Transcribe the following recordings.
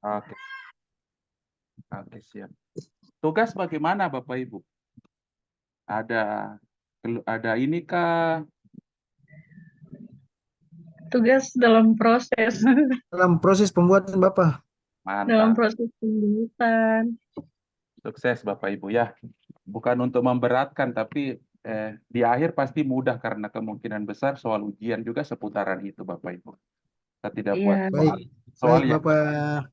Oke, oke siap. Tugas bagaimana Bapak Ibu? Ada ada ini kah? Tugas dalam proses, Dalam proses pembuatan Bapak. dalam Mantap. proses pembuatan. Sukses Bapak Ibu ya. Bukan untuk memberatkan, tapi di akhir pasti mudah karena kemungkinan besar soal ujian juga seputaran itu Bapak Ibu. Kita tidak buat Iya, Baik, soal baik yang Bapak.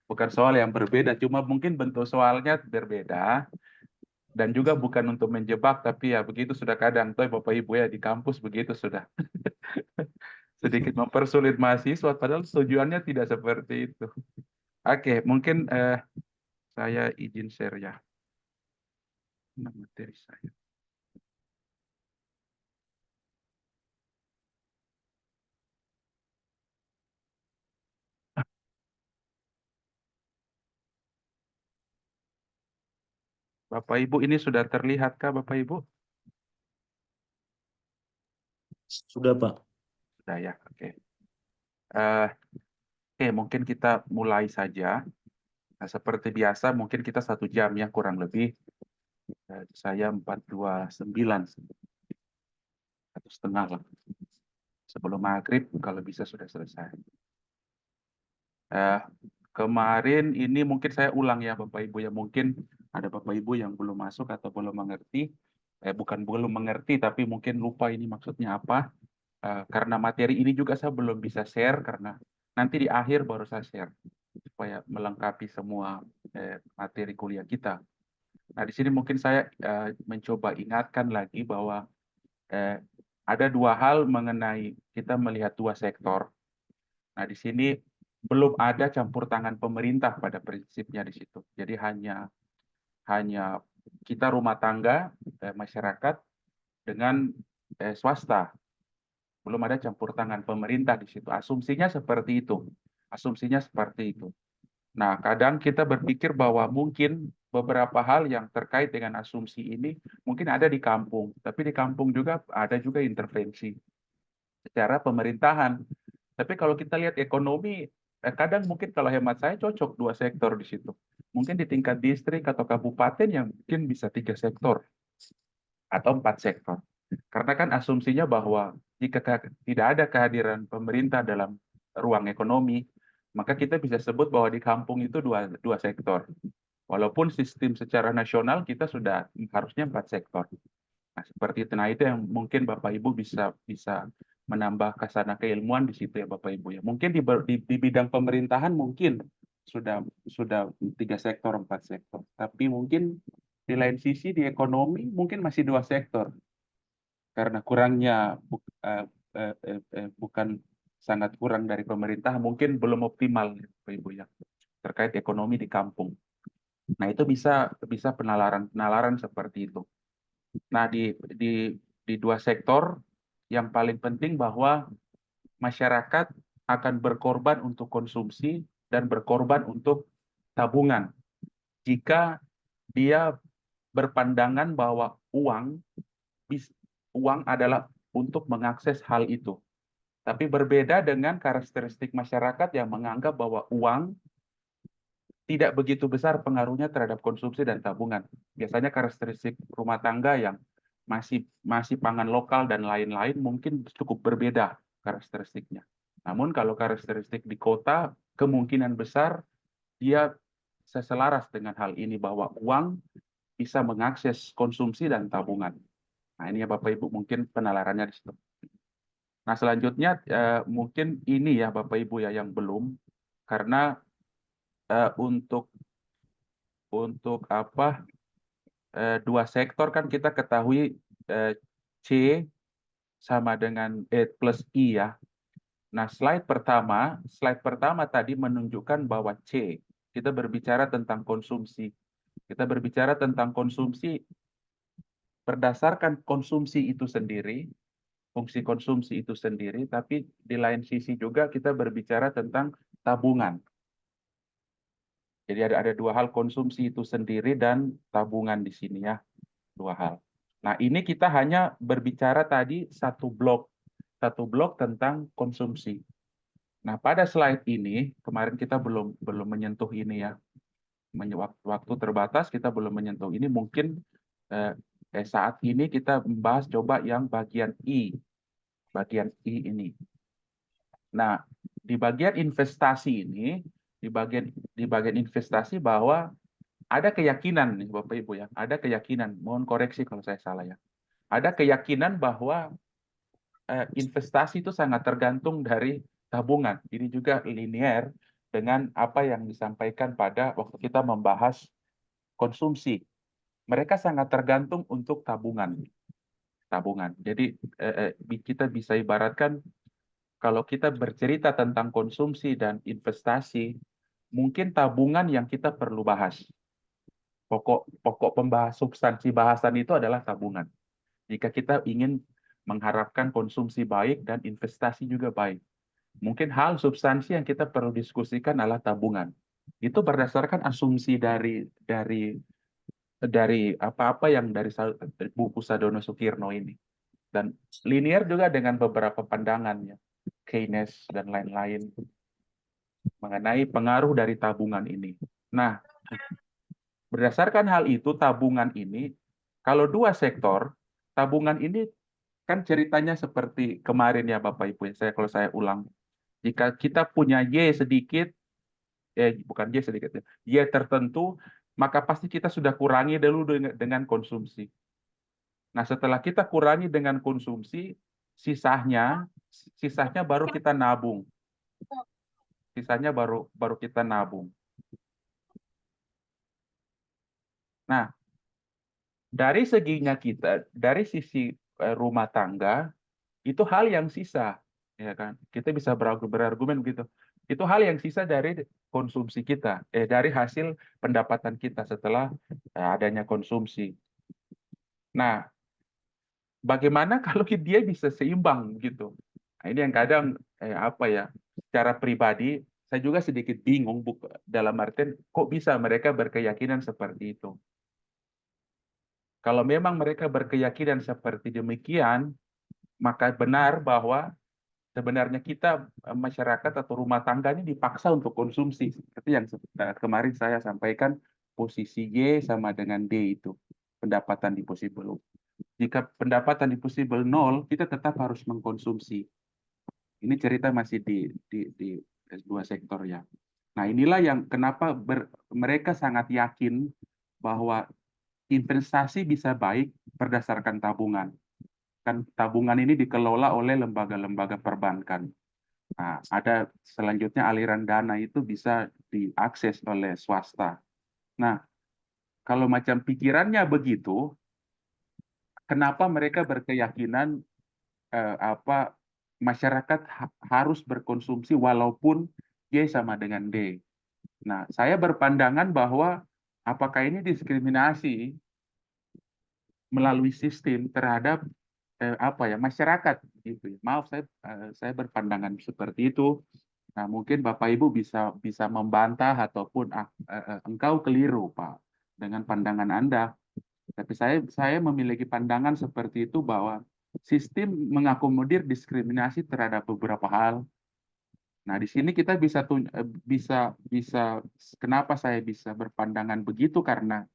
bukan soal yang berbeda, cuma mungkin bentuk soalnya berbeda dan juga bukan untuk menjebak, tapi ya begitu sudah kadang tuh Bapak Ibu ya di kampus begitu sudah sedikit mempersulit mahasiswa, padahal tujuannya tidak seperti itu. Oke, mungkin saya izin share ya materi saya. Bapak Ibu ini sudah terlihatkah Bapak Ibu? Sudah, Pak. Sudah ya, oke. Eh, oke, mungkin kita mulai saja. Nah, seperti biasa, mungkin kita 1 jam ya kurang lebih. Saya 429, 1,5 lah. Sebelum maghrib, kalau bisa sudah selesai. Eh, kemarin ini mungkin saya ulang ya Bapak Ibu ya. Mungkin ada Bapak Ibu yang belum masuk atau belum mengerti. Bukan belum mengerti, tapi mungkin lupa ini maksudnya apa. Karena materi ini juga saya belum bisa share, karena nanti di akhir baru saya share. Supaya melengkapi semua materi kuliah kita. Nah, di sini mungkin saya mencoba ingatkan lagi bahwa ada 2 hal mengenai kita melihat 2 sektor. Nah, di sini belum ada campur tangan pemerintah pada prinsipnya di situ. Jadi hanya kita rumah tangga, masyarakat dengan swasta. Belum ada campur tangan pemerintah di situ. Asumsinya seperti itu. Asumsinya seperti itu. Nah, kadang kita berpikir bahwa mungkin beberapa hal yang terkait dengan asumsi ini mungkin ada di kampung, tapi di kampung juga ada juga intervensi secara pemerintahan. Tapi kalau kita lihat ekonomi, kadang mungkin kalau hemat saya cocok 2 sektor di situ. Mungkin di tingkat distrik atau kabupaten yang mungkin bisa 3 sektor atau 4 sektor. Karena kan asumsinya bahwa jika tidak ada kehadiran pemerintah dalam ruang ekonomi, maka kita bisa sebut bahwa di kampung itu dua sektor. Walaupun sistem secara nasional kita sudah harusnya 4 sektor. Nah, seperti itu. Nah, itu yang mungkin Bapak Ibu bisa bisa menambah kasana keilmuan di situ ya Bapak Ibu ya. Mungkin di bidang pemerintahan mungkin sudah 3 sektor, 4 sektor. Tapi mungkin di lain sisi di ekonomi mungkin masih 2 sektor karena kurangnya bukan sangat kurang dari pemerintah, mungkin belum optimal ya Bapak Ibu ya terkait ekonomi di kampung. Nah, itu bisa bisa penalaran seperti itu. Nah, di 2 sektor yang paling penting bahwa masyarakat akan berkorban untuk konsumsi dan berkorban untuk tabungan jika dia berpandangan bahwa uang adalah untuk mengakses hal itu. Tapi berbeda dengan karakteristik masyarakat yang menganggap bahwa uang tidak begitu besar pengaruhnya terhadap konsumsi dan tabungan. Biasanya karakteristik rumah tangga yang masih pangan lokal dan lain-lain mungkin cukup berbeda karakteristiknya. Namun kalau karakteristik di kota kemungkinan besar dia seselaras dengan hal ini bahwa uang bisa mengakses konsumsi dan tabungan. Nah, ini ya Bapak Ibu mungkin penalarannya di situ. Nah, selanjutnya mungkin ini ya Bapak Ibu ya yang belum, karena untuk apa 2 sektor kan kita ketahui C sama dengan plus I ya. Nah, slide pertama tadi menunjukkan bahwa C kita berbicara tentang konsumsi. Kita berbicara tentang konsumsi berdasarkan konsumsi itu sendiri, fungsi konsumsi itu sendiri, tapi di lain sisi juga kita berbicara tentang tabungan. Jadi ada 2 hal, konsumsi itu sendiri dan tabungan di sini ya, 2 hal. Nah, ini kita hanya berbicara tadi satu blok tentang konsumsi. Nah, pada slide ini kemarin kita belum menyentuh ini ya. Waktu terbatas kita belum menyentuh ini. Mungkin saat ini kita membahas coba yang bagian I ini. Nah, di bagian investasi ini, di bagian investasi bahwa ada keyakinan nih Bapak Ibu ya, ada keyakinan, mohon koreksi kalau saya salah ya. Ada keyakinan bahwa investasi itu sangat tergantung dari tabungan. Ini juga linear dengan apa yang disampaikan pada waktu kita membahas konsumsi. Mereka sangat tergantung untuk tabungan. Jadi kita bisa ibaratkan kalau kita bercerita tentang konsumsi dan investasi, mungkin tabungan yang kita perlu bahas. Pokok substansi bahasan itu adalah tabungan. Jika kita ingin mengharapkan konsumsi baik dan investasi juga baik. Mungkin hal substansi yang kita perlu diskusikan adalah tabungan. Itu berdasarkan asumsi dari apa-apa yang dari buku Sadono Sukirno ini. Dan linear juga dengan beberapa pandangannya, Keynes dan lain-lain mengenai pengaruh dari tabungan ini. Nah, berdasarkan hal itu, tabungan ini, kalau dua sektor, tabungan ini kan ceritanya seperti kemarin ya Bapak Ibu, kalau saya ulang. Jika kita punya Y sedikit, bukan Y sedikit, Y tertentu, maka pasti kita sudah kurangi dulu dengan konsumsi. Nah, setelah kita kurangi dengan konsumsi, sisanya baru kita nabung. Sisanya baru kita nabung. Nah, dari sisi rumah tangga, itu hal yang sisa, ya kan? Kita bisa berargumen begitu. Itu hal yang sisa dari konsumsi kita, dari hasil pendapatan kita setelah adanya konsumsi. Nah, bagaimana kalau dia bisa seimbang gitu? Nah, ini yang kadang secara pribadi saya juga sedikit bingung dalam artian kok bisa mereka berkeyakinan seperti itu. Kalau memang mereka berkeyakinan seperti demikian, maka benar bahwa sebenarnya kita masyarakat atau rumah tangga ini dipaksa untuk konsumsi. Seperti yang kemarin saya sampaikan, posisi Y sama dengan D itu, pendapatan disposable. Jika pendapatan disposable 0, kita tetap harus mengkonsumsi. Ini cerita masih di dua sektor ya. Nah, inilah yang kenapa mereka sangat yakin bahwa investasi bisa baik berdasarkan tabungan. Kan tabungan ini dikelola oleh lembaga-lembaga perbankan. Nah, ada selanjutnya aliran dana itu bisa diakses oleh swasta. Nah, kalau macam pikirannya begitu, kenapa mereka berkeyakinan masyarakat harus berkonsumsi walaupun Y sama dengan D? Nah, saya berpandangan bahwa apakah ini diskriminasi melalui sistem terhadap masyarakat gitu. Maaf, saya berpandangan seperti itu. Nah, mungkin Bapak Ibu bisa membantah ataupun engkau keliru, Pak, dengan pandangan Anda. Tapi saya memiliki pandangan seperti itu bahwa sistem mengakomodir diskriminasi terhadap beberapa hal. Nah, di sini kita bisa kenapa saya bisa berpandangan begitu karena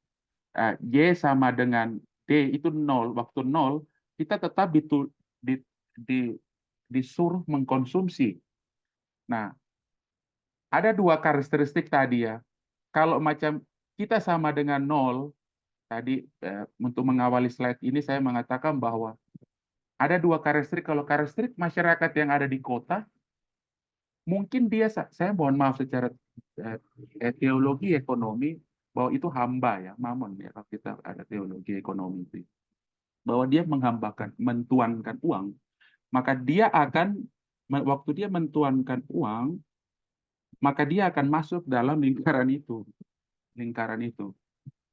Y sama dengan D itu 0, waktu 0 kita tetap disuruh mengkonsumsi. Nah, ada dua karakteristik tadi ya. Kalau macam kita sama dengan 0, tadi untuk mengawali slide ini saya mengatakan bahwa ada dua karakteristik. Kalau karakteristik masyarakat yang ada di kota, mungkin saya mohon maaf secara teologi ekonomi, bahwa itu hamba ya, mamon ya, kalau kita ada teologi ekonomi itu. Bahwa dia mentuankan uang, maka dia akan, waktu dia mentuankan uang, maka dia akan masuk dalam lingkaran itu.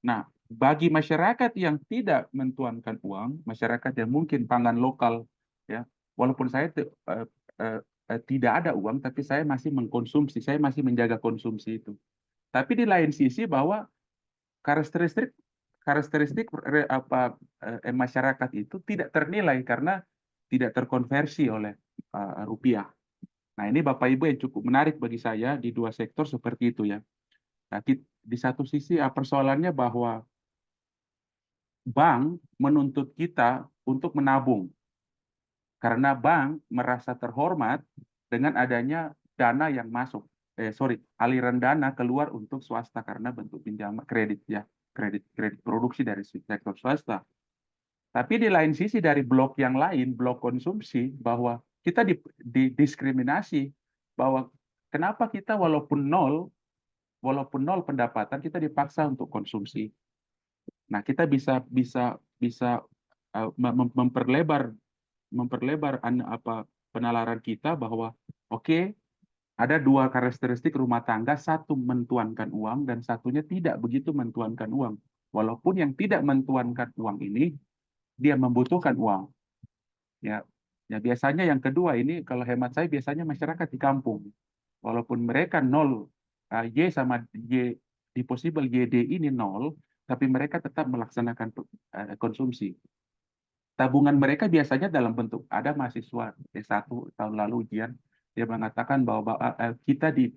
Nah, bagi masyarakat yang tidak mentuankan uang, masyarakat yang mungkin pangan lokal, ya, walaupun saya tidak ada uang, tapi saya masih mengkonsumsi, saya masih menjaga konsumsi itu. Tapi di lain sisi bahwa karakteristik masyarakat itu tidak ternilai karena tidak terkonversi oleh rupiah. Nah, ini Bapak Ibu yang cukup menarik bagi saya di dua sektor seperti itu ya. Nah, di satu sisi persoalannya bahwa bank menuntut kita untuk menabung karena bank merasa terhormat dengan adanya dana yang masuk, aliran dana keluar untuk swasta karena bentuk pinjaman kredit ya, kredit produksi dari sektor swasta. Tapi di lain sisi dari blok yang lain, blok konsumsi, bahwa kita didiskriminasi bahwa kenapa kita walaupun nol pendapatan kita dipaksa untuk konsumsi. Nah, kita bisa memperlebar penalaran kita bahwa oke, ada dua karakteristik rumah tangga, satu mentuankan uang dan satunya tidak begitu mentuankan uang. Walaupun yang tidak mentuankan uang ini dia membutuhkan uang. Ya, biasanya yang kedua ini kalau hemat saya biasanya masyarakat di kampung. Walaupun mereka nol, Y sama Y di possible YD ini nol, tapi mereka tetap melaksanakan konsumsi. Tabungan mereka biasanya dalam bentuk, ada mahasiswa S1 tahun lalu ujian, dia mengatakan bahwa kita di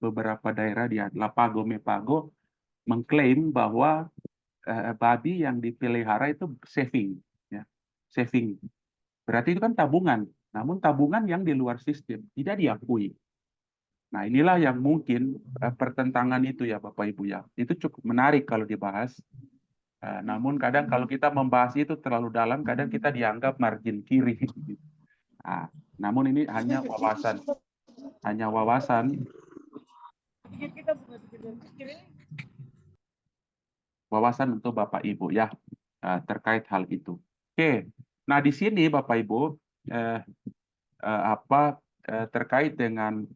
beberapa daerah di Lapago, Mepago mengklaim bahwa babi yang dipelihara itu saving, ya, saving. Berarti itu kan tabungan, namun tabungan yang di luar sistem tidak diakui. Nah, inilah yang mungkin pertentangan itu ya Bapak Ibu ya. Itu cukup menarik kalau dibahas. Namun kadang kalau kita membahas itu terlalu dalam, kadang kita dianggap margin kiri. Namun ini hanya wawasan untuk Bapak Ibu ya terkait hal itu. Oke, nah di sini Bapak Ibu terkait dengan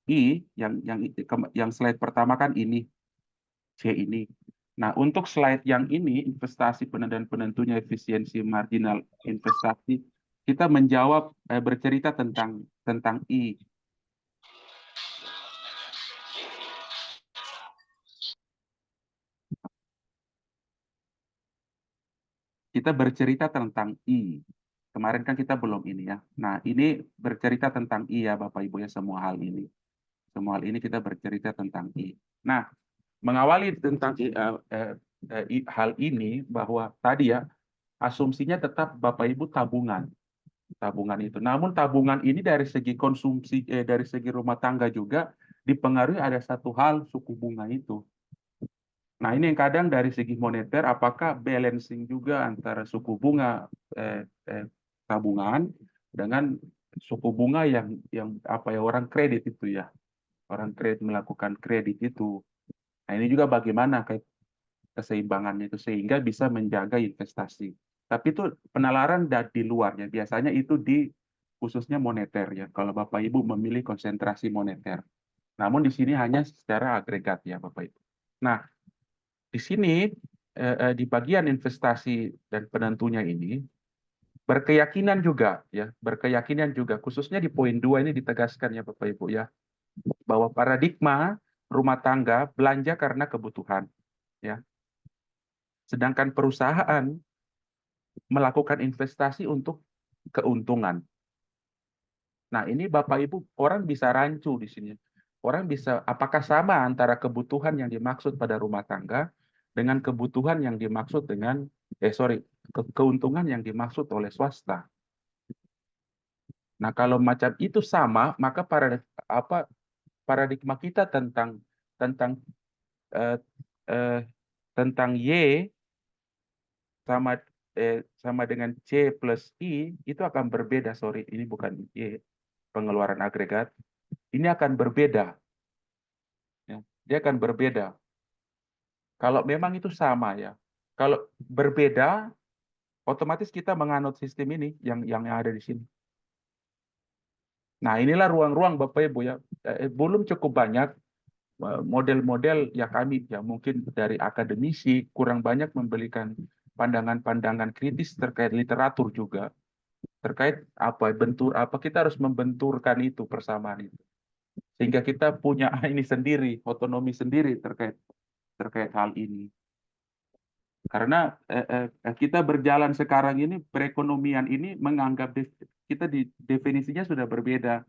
I yang slide pertama kan ini C ini. Nah, untuk slide yang ini investasi dan penentunya efisiensi marginal investasi, kita menjawab bercerita tentang I. Kita bercerita tentang I. Kemarin kan kita belum ini ya. Nah, ini bercerita tentang I ya Bapak Ibu ya, semua hal ini. Semua hal ini kita bercerita tentang I. Nah, mengawali tentang hal ini bahwa tadi ya, asumsinya tetap Bapak Ibu tabungan itu. Namun tabungan ini dari segi konsumsi, dari segi rumah tangga juga dipengaruhi ada satu hal, suku bunga itu. Nah, ini yang kadang dari segi moneter, apakah balancing juga antara suku bunga tabungan dengan suku bunga yang orang kredit itu ya, orang kredit melakukan kredit itu. Nah, ini juga bagaimana keseimbangannya itu sehingga bisa menjaga investasi. Tapi itu penalaran di luarnya, biasanya itu di khususnya moneter ya. Kalau Bapak Ibu memilih konsentrasi moneter. Namun di sini hanya secara agregat ya Bapak Ibu. Nah, di sini di bagian investasi dan penentunya ini berkeyakinan juga ya, khususnya di poin 2 ini ditegaskan ya Bapak Ibu ya, bahwa paradigma rumah tangga belanja karena kebutuhan ya. Sedangkan perusahaan melakukan investasi untuk keuntungan. Nah, ini Bapak Ibu orang bisa rancu di sini. Orang bisa apakah sama antara kebutuhan yang dimaksud pada rumah tangga dengan kebutuhan yang dimaksud dengan keuntungan yang dimaksud oleh swasta. Nah, kalau macam itu sama, maka paradigma kita tentang Y sama dengan C plus I itu akan berbeda. Sorry, ini bukan Y, pengeluaran agregat. Ini akan berbeda. Ya, dia akan berbeda. Kalau memang itu sama ya. Kalau berbeda, otomatis kita menganut sistem ini yang ada di sini. Nah, inilah ruang-ruang Bapak Ibu ya. Belum cukup banyak model-model ya kami ya mungkin dari akademisi kurang banyak memberikan pandangan-pandangan kritis terkait literatur juga terkait kita harus membenturkan itu persamaan itu sehingga kita punya ini sendiri, otonomi sendiri terkait hal ini. Karena kita berjalan sekarang ini, perekonomian ini menganggap kita definisinya sudah berbeda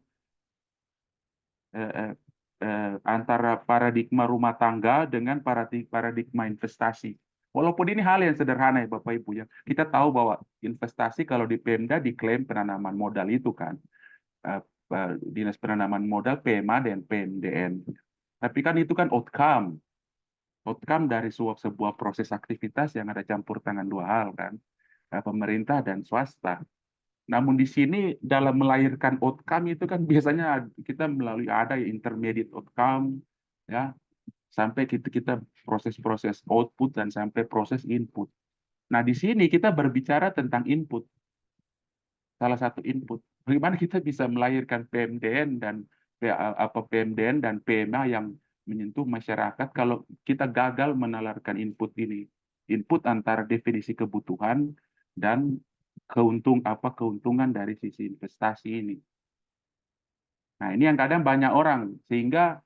antara paradigma rumah tangga dengan paradigma investasi. Walaupun ini hal yang sederhana ya Bapak Ibu ya. Kita tahu bahwa investasi kalau di Pemda diklaim penanaman modal itu kan. Dinas Penanaman Modal PMA dan PMDN. Tapi kan itu kan outcome dari sebuah proses aktivitas yang ada campur tangan dua hal kan, pemerintah dan swasta. Namun di sini dalam melahirkan outcome itu kan biasanya kita melalui ada intermediate outcome ya, sampai kita proses-proses output dan sampai proses input. Nah, di sini kita berbicara tentang input. Salah satu input. Bagaimana kita bisa melahirkan PMDN dan PMA yang menyentuh masyarakat kalau kita gagal menalarkan input ini. Input antara definisi kebutuhan dan keuntungan dari sisi investasi ini. Nah, ini yang kadang banyak orang sehingga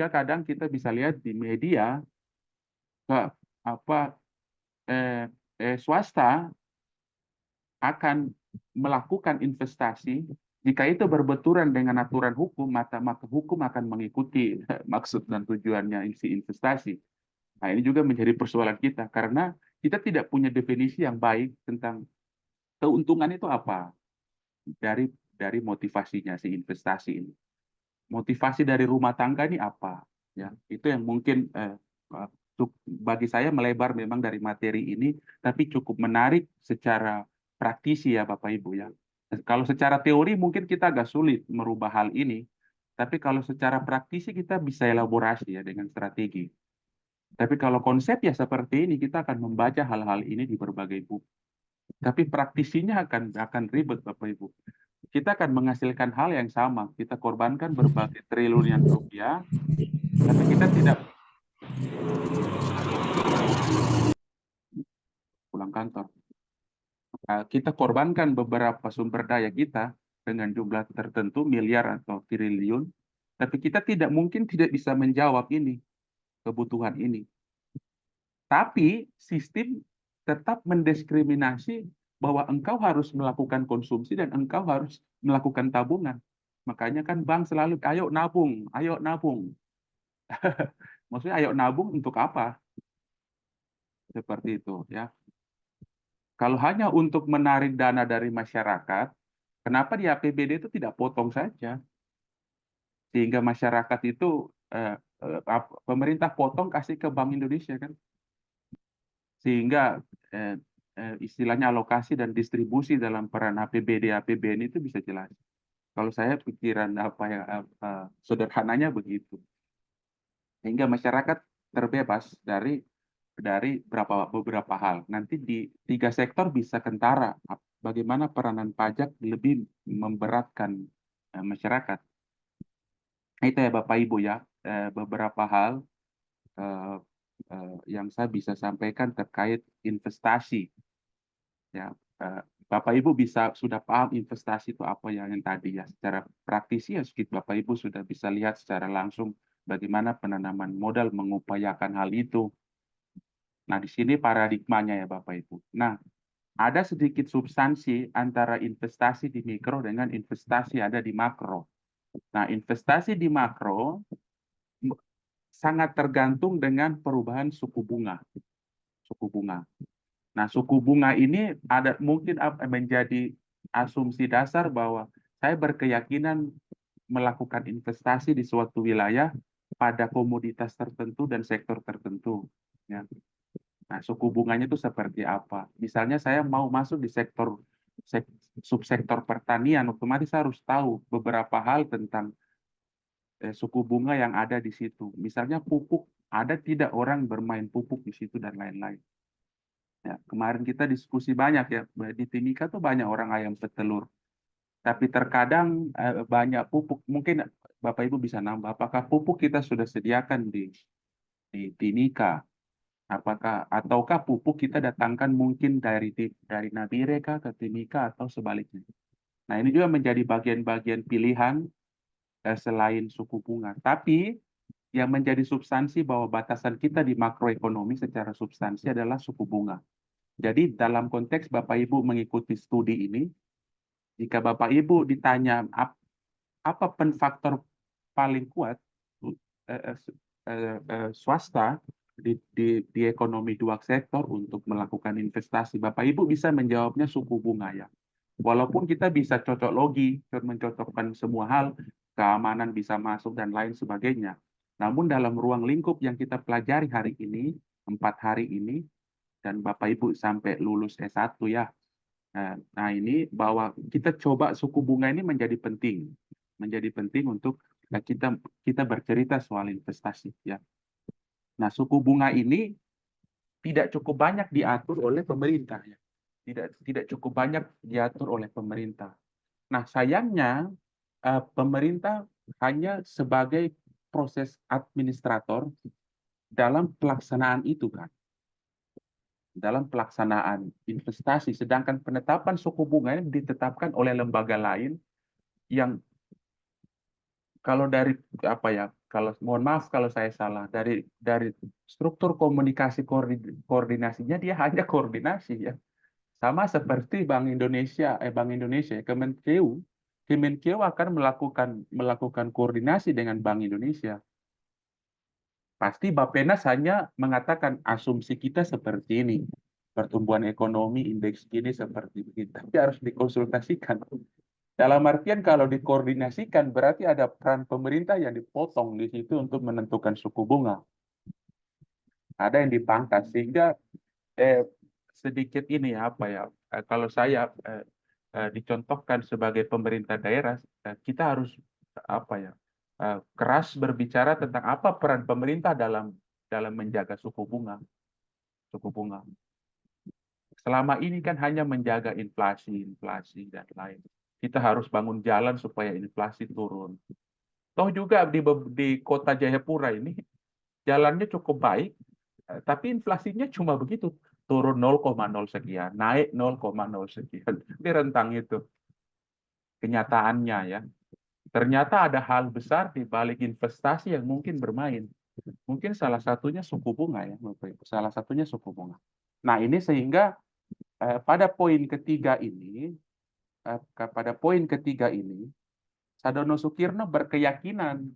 kadang kita bisa lihat di media swasta akan melakukan investasi jika itu berbenturan dengan aturan hukum, maka hukum akan mengikuti maksud dan tujuannya isi investasi. Nah, ini juga menjadi persoalan kita karena kita tidak punya definisi yang baik tentang keuntungan itu apa dari motivasinya si investasi ini. Motivasi dari rumah tangga ini apa? Ya, itu yang mungkin bagi saya melebar memang dari materi ini, tapi cukup menarik secara praktisi ya Bapak Ibu ya. Kalau secara teori mungkin kita agak sulit merubah hal ini, tapi kalau secara praktisi kita bisa elaborasi ya dengan strategi. Tapi kalau konsep ya seperti ini, kita akan membaca hal-hal ini di berbagai buku. Tapi praktisinya akan ribet Bapak Ibu. Kita akan menghasilkan hal yang sama. Kita korbankan berbagai triliunan rupiah, tapi kita tidak pulang kantor. Kita korbankan beberapa sumber daya kita dengan jumlah tertentu, miliar atau triliun, tapi kita tidak bisa menjawab ini, kebutuhan ini. Tapi sistem tetap mendiskriminasi bahwa engkau harus melakukan konsumsi dan engkau harus melakukan tabungan. Makanya kan bank selalu, ayo nabung, ayo nabung. Maksudnya ayo nabung untuk apa? Seperti itu ya. Kalau hanya untuk menarik dana dari masyarakat, kenapa di APBD itu tidak potong saja? Sehingga masyarakat itu, pemerintah potong kasih ke Bank Indonesia kan? Sehingga istilahnya alokasi dan distribusi dalam peran APBD, APBN itu bisa jelas. Kalau saya pikiran sederhananya begitu. Sehingga masyarakat terbebas dari beberapa hal. Nanti di 3 sektor bisa kentara bagaimana peranan pajak lebih memberatkan masyarakat. Itu ya Bapak Ibu ya, beberapa hal yang saya bisa sampaikan terkait investasi. Ya, Bapak Ibu sudah paham investasi itu apa yang tadi ya. Secara praktisi ya Bapak Ibu sudah bisa lihat secara langsung bagaimana penanaman modal mengupayakan hal itu. Nah, di sini paradigmanya ya Bapak Ibu. Nah, ada sedikit substansi antara investasi di mikro dengan investasi ada di makro. Nah, investasi di makro sangat tergantung dengan perubahan suku bunga. Suku bunga. Nah, suku bunga ini mungkin menjadi asumsi dasar bahwa saya berkeyakinan melakukan investasi di suatu wilayah pada komoditas tertentu dan sektor tertentu. Ya. Nah, suku bunganya itu seperti apa? Misalnya saya mau masuk di subsektor pertanian, otomatis saya harus tahu beberapa hal tentang suku bunga yang ada di situ. Misalnya pupuk, ada tidak orang bermain pupuk di situ dan lain-lain. Ya, kemarin kita diskusi banyak ya, di Timika tuh banyak orang ayam petelur. Tapi terkadang banyak pupuk, mungkin Bapak Ibu bisa nambah, apakah pupuk kita sudah sediakan di Timika? Ataukah pupuk kita datangkan mungkin dari Nabire kah ke Timika atau sebaliknya. Nah, ini juga menjadi bagian-bagian pilihan selain suku bunga. Tapi yang menjadi substansi bahwa batasan kita di makroekonomi secara substansi adalah suku bunga. Jadi dalam konteks Bapak Ibu mengikuti studi ini, jika Bapak Ibu ditanya apa faktor paling kuat swasta di ekonomi dua sektor untuk melakukan investasi, Bapak Ibu bisa menjawabnya suku bunga ya. Walaupun kita bisa cocok logi, mencocokkan semua hal, keamanan bisa masuk dan lain sebagainya. Namun dalam ruang lingkup yang kita pelajari hari ini, 4 hari ini, dan Bapak Ibu sampai lulus S1 ya. Nah ini bahwa kita coba suku bunga ini menjadi penting untuk kita bercerita soal investasi ya. Nah suku bunga ini tidak cukup banyak diatur oleh pemerintah ya. Tidak cukup banyak diatur oleh pemerintah. Nah sayangnya pemerintah hanya sebagai proses administrator dalam pelaksanaan itu kan. Dalam pelaksanaan investasi, sedangkan penetapan suku bunga ini ditetapkan oleh lembaga lain yang kalau dari kalau mohon maaf kalau saya salah, dari struktur komunikasi koordinasinya dia hanya koordinasi ya, sama seperti Bank Indonesia, Kemenkeu akan melakukan koordinasi dengan Bank Indonesia. Pasti Bappenas hanya mengatakan asumsi kita seperti ini, pertumbuhan ekonomi indeks gini seperti ini, tapi harus dikonsultasikan. Dalam artian kalau dikoordinasikan berarti ada peran pemerintah yang dipotong di situ untuk menentukan suku bunga. Ada yang dipangkas sehingga sedikit ini kalau saya dicontohkan sebagai pemerintah daerah, kita harus keras berbicara tentang apa peran pemerintah dalam menjaga suku bunga. Selama ini kan hanya menjaga inflasi dan lain. Kita harus bangun jalan supaya inflasi turun. Toh juga di kota Jayapura ini jalannya cukup baik, tapi inflasinya cuma begitu, turun 0,0 sekian, naik 0,0 sekian. Di rentang itu. Kenyataannya ya. Ternyata ada hal besar di balik investasi yang mungkin bermain. Mungkin salah satunya suku bunga ya, salah satunya suku bunga. Nah ini sehingga pada poin ketiga ini, Sadono Sukirno berkeyakinan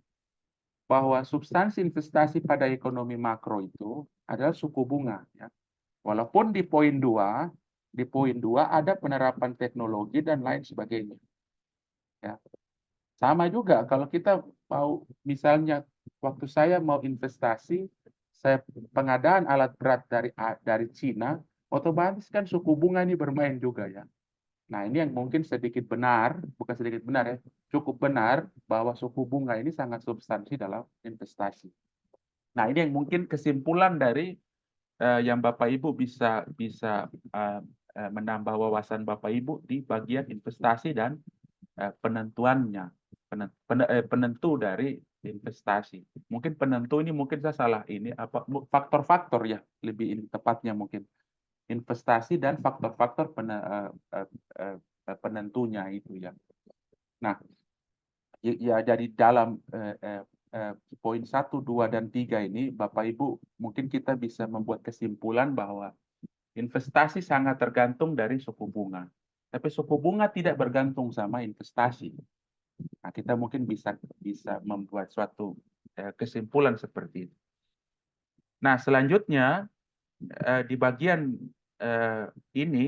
bahwa substansi investasi pada ekonomi makro itu adalah suku bunga. Ya. Walaupun di poin 2 ada penerapan teknologi dan lain sebagainya. Ya. Sama juga kalau kita mau misalnya waktu saya mau investasi, saya pengadaan alat berat dari Cina, otomatis kan suku bunga ini bermain juga ya. Nah ini yang mungkin sedikit benar, bukan sedikit benar ya, cukup benar bahwa suku bunga ini sangat substansi dalam investasi. Nah ini yang mungkin kesimpulan dari yang Bapak Ibu bisa menambah wawasan Bapak Ibu di bagian investasi dan penentuannya. Penentu dari investasi. Mungkin penentu ini mungkin saya salah ini faktor-faktor ya lebih ini tepatnya mungkin investasi dan faktor-faktor penentunya itu ya. Nah, ya dari dalam poin 1, 2 dan 3 ini Bapak Ibu mungkin kita bisa membuat kesimpulan bahwa investasi sangat tergantung dari suku bunga. Tapi suku bunga tidak bergantung sama investasi. Nah, kita mungkin bisa membuat suatu kesimpulan seperti itu. Nah, selanjutnya di bagian ini,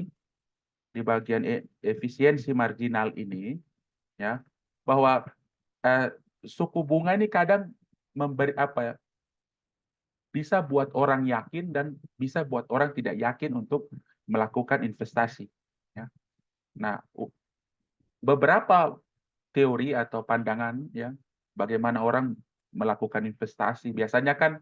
di bagian efisiensi marginal ini, ya, bahwa suku bunga ini kadang memberi bisa buat orang yakin dan bisa buat orang tidak yakin untuk melakukan investasi. Ya. Nah, beberapa teori atau pandangan ya bagaimana orang melakukan investasi biasanya kan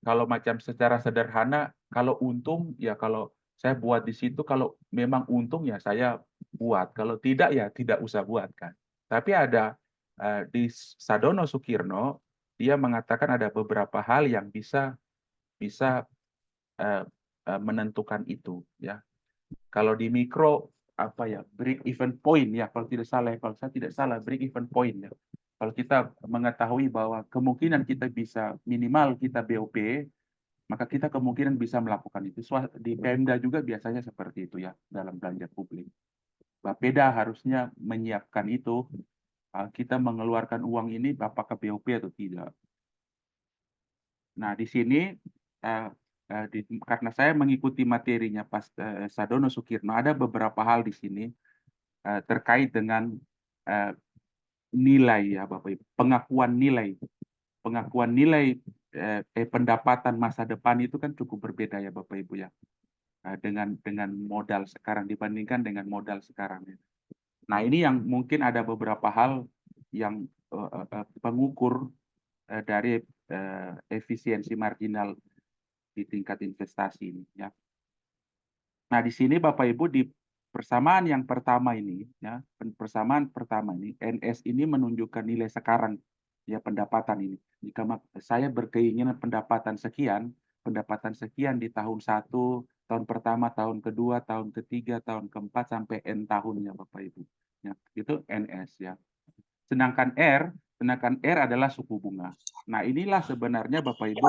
kalau macam secara sederhana kalau untung ya kalau saya buat di situ kalau memang untung ya saya buat kalau tidak ya tidak usah buat kan tapi ada di Sadono Sukirno dia mengatakan ada beberapa hal yang bisa menentukan itu ya kalau di mikro break even point ya kalau saya tidak salah break even point ya Kalau kita mengetahui bahwa kemungkinan kita bisa minimal kita BOP, maka kita kemungkinan bisa melakukan itu. Di Pemda juga biasanya seperti itu ya dalam belanja publik. Bapeda harusnya menyiapkan itu. Kita mengeluarkan uang ini apakah BOP atau tidak. Nah, di sini karena saya mengikuti materinya Sadono Sukirno, ada beberapa hal di sini terkait dengan nilai ya Bapak Ibu, pengakuan nilai pendapatan masa depan itu kan cukup berbeda ya Bapak Ibu ya, dengan modal sekarang dibandingkan dengan modal sekarang ya. Nah, ini yang mungkin ada beberapa hal yang pengukur dari efisiensi marginal di tingkat investasi ini ya. Nah, di sini Bapak Ibu di persamaan yang pertama ini ya, persamaan pertama ini NS ini menunjukkan nilai sekarang ya pendapatan ini. Jika saya berkeinginan pendapatan sekian di tahun 1, tahun pertama, tahun kedua, tahun ketiga, tahun keempat sampai N tahunnya Bapak Ibu. Ya, itu NS ya. Sedangkan R adalah suku bunga. Nah, inilah sebenarnya Bapak Ibu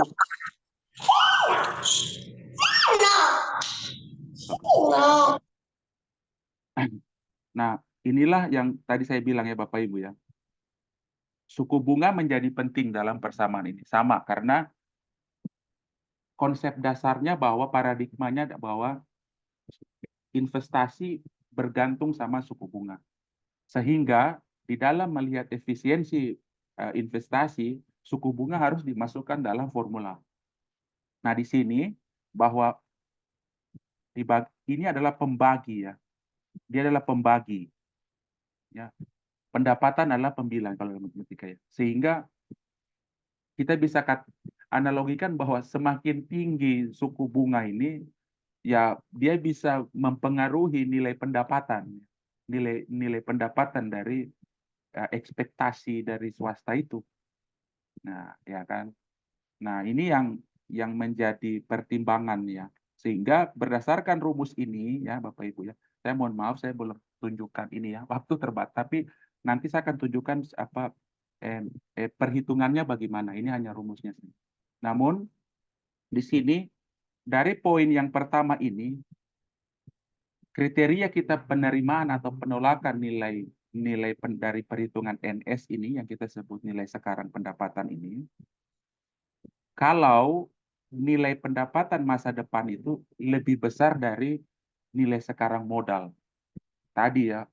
Nah, inilah yang tadi saya bilang ya Bapak Ibu ya. Suku bunga menjadi penting dalam persamaan ini. Sama karena konsep dasarnya bahwa paradigmanya bahwa investasi bergantung sama suku bunga. Sehingga di dalam melihat efisiensi investasi, suku bunga harus dimasukkan dalam formula. Nah, di sini bahwa ini adalah pembagi ya. Dia adalah pembagi. Ya. Pendapatan adalah pembilang kalau dalam matematika ya. Sehingga kita bisa analogikan bahwa semakin tinggi suku bunga ini, ya dia bisa mempengaruhi nilai pendapatan, nilai pendapatan dari ekspektasi dari swasta itu. Nah, ya kan. Nah, ini yang menjadi pertimbangan ya. Sehingga berdasarkan rumus ini ya Bapak Ibu ya. Saya mohon maaf saya belum tunjukkan ini ya. Waktu terbatas, tapi nanti saya akan tunjukkan apa perhitungannya bagaimana. Ini hanya rumusnya. Namun di sini dari poin yang pertama ini kriteria kita penerimaan atau penolakan nilai dari perhitungan NS ini yang kita sebut nilai sekarang pendapatan ini, kalau nilai pendapatan masa depan itu lebih besar dari nilai sekarang modal. Tadi ya,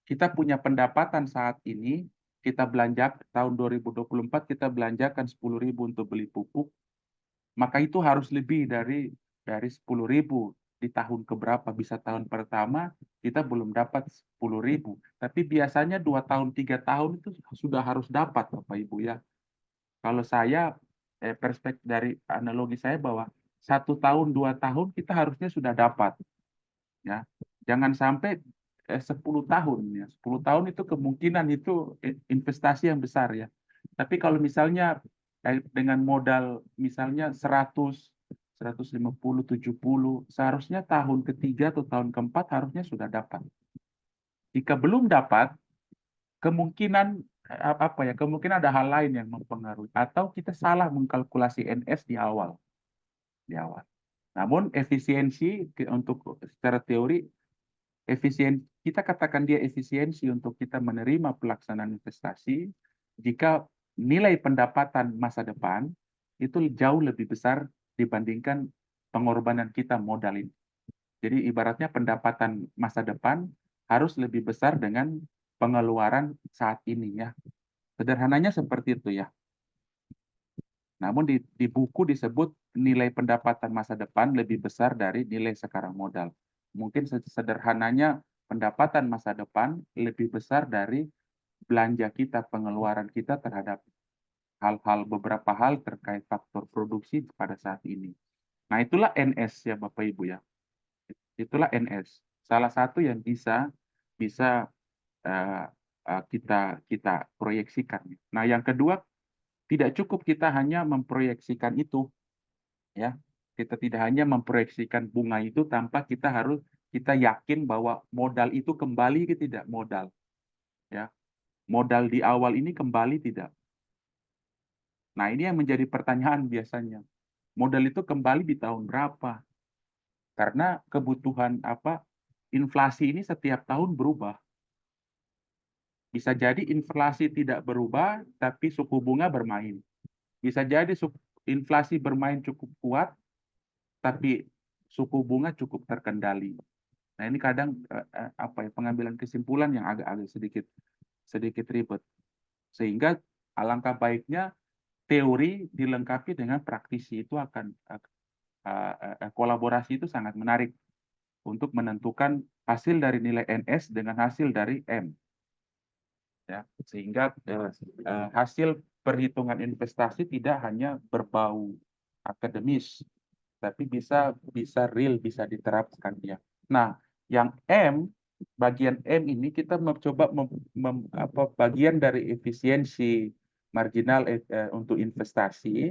kita punya pendapatan saat ini, kita belanja tahun 2024 kita belanjakan 10.000 untuk beli pupuk, maka itu harus lebih dari 10.000 di tahun keberapa. Bisa tahun pertama kita belum dapat 10.000, tapi biasanya 2 tahun 3 tahun itu sudah harus dapat Bapak Ibu ya. Kalau saya perspektif dari analogi saya bahwa 1 tahun 2 tahun kita harusnya sudah dapat ya. Jangan sampai 10 tahun ya. 10 tahun itu kemungkinan itu investasi yang besar ya. Tapi kalau misalnya dengan modal misalnya 100, 150, 70, seharusnya tahun ketiga atau tahun keempat harusnya sudah dapat. Jika belum dapat, kemungkinan kemungkinan ada hal lain yang mempengaruhi atau kita salah mengkalkulasi NS di awal. Namun efisiensi untuk secara teori kita katakan dia efisiensi untuk kita menerima pelaksanaan investasi jika nilai pendapatan masa depan itu jauh lebih besar dibandingkan pengorbanan kita modal ini. Jadi ibaratnya pendapatan masa depan harus lebih besar dengan pengeluaran saat ini ya. Sederhananya seperti itu ya. Namun di buku disebut nilai pendapatan masa depan lebih besar dari nilai sekarang modal. Mungkin sederhananya pendapatan masa depan lebih besar dari belanja kita, pengeluaran kita terhadap beberapa hal terkait faktor produksi pada saat ini. Nah, itulah NS ya Bapak Ibu ya. Itulah NS. Salah satu yang bisa kita proyeksikan. Nah, yang kedua, tidak cukup kita hanya memproyeksikan itu, ya. Kita tidak hanya memproyeksikan bunga itu tanpa kita yakin bahwa modal itu kembali ke tidak modal, ya. modal di awal ini kembali tidak? Nah, ini yang menjadi pertanyaan biasanya. Modal itu kembali di tahun berapa? Karena kebutuhan inflasi ini setiap tahun berubah. Bisa jadi inflasi tidak berubah, tapi suku bunga bermain. Bisa jadi inflasi bermain cukup kuat, tapi suku bunga cukup terkendali. Nah, ini kadang pengambilan kesimpulan yang agak-agak sedikit ribet. Sehingga alangkah baiknya teori dilengkapi dengan praktisi, itu akan kolaborasi itu sangat menarik untuk menentukan hasil dari nilai NS dengan hasil dari M. Ya, sehingga hasil perhitungan investasi tidak hanya berbau akademis, tapi bisa real, bisa diterapkan ya. Nah, yang M, bagian M ini kita mencoba bagian dari efisiensi marginal untuk investasi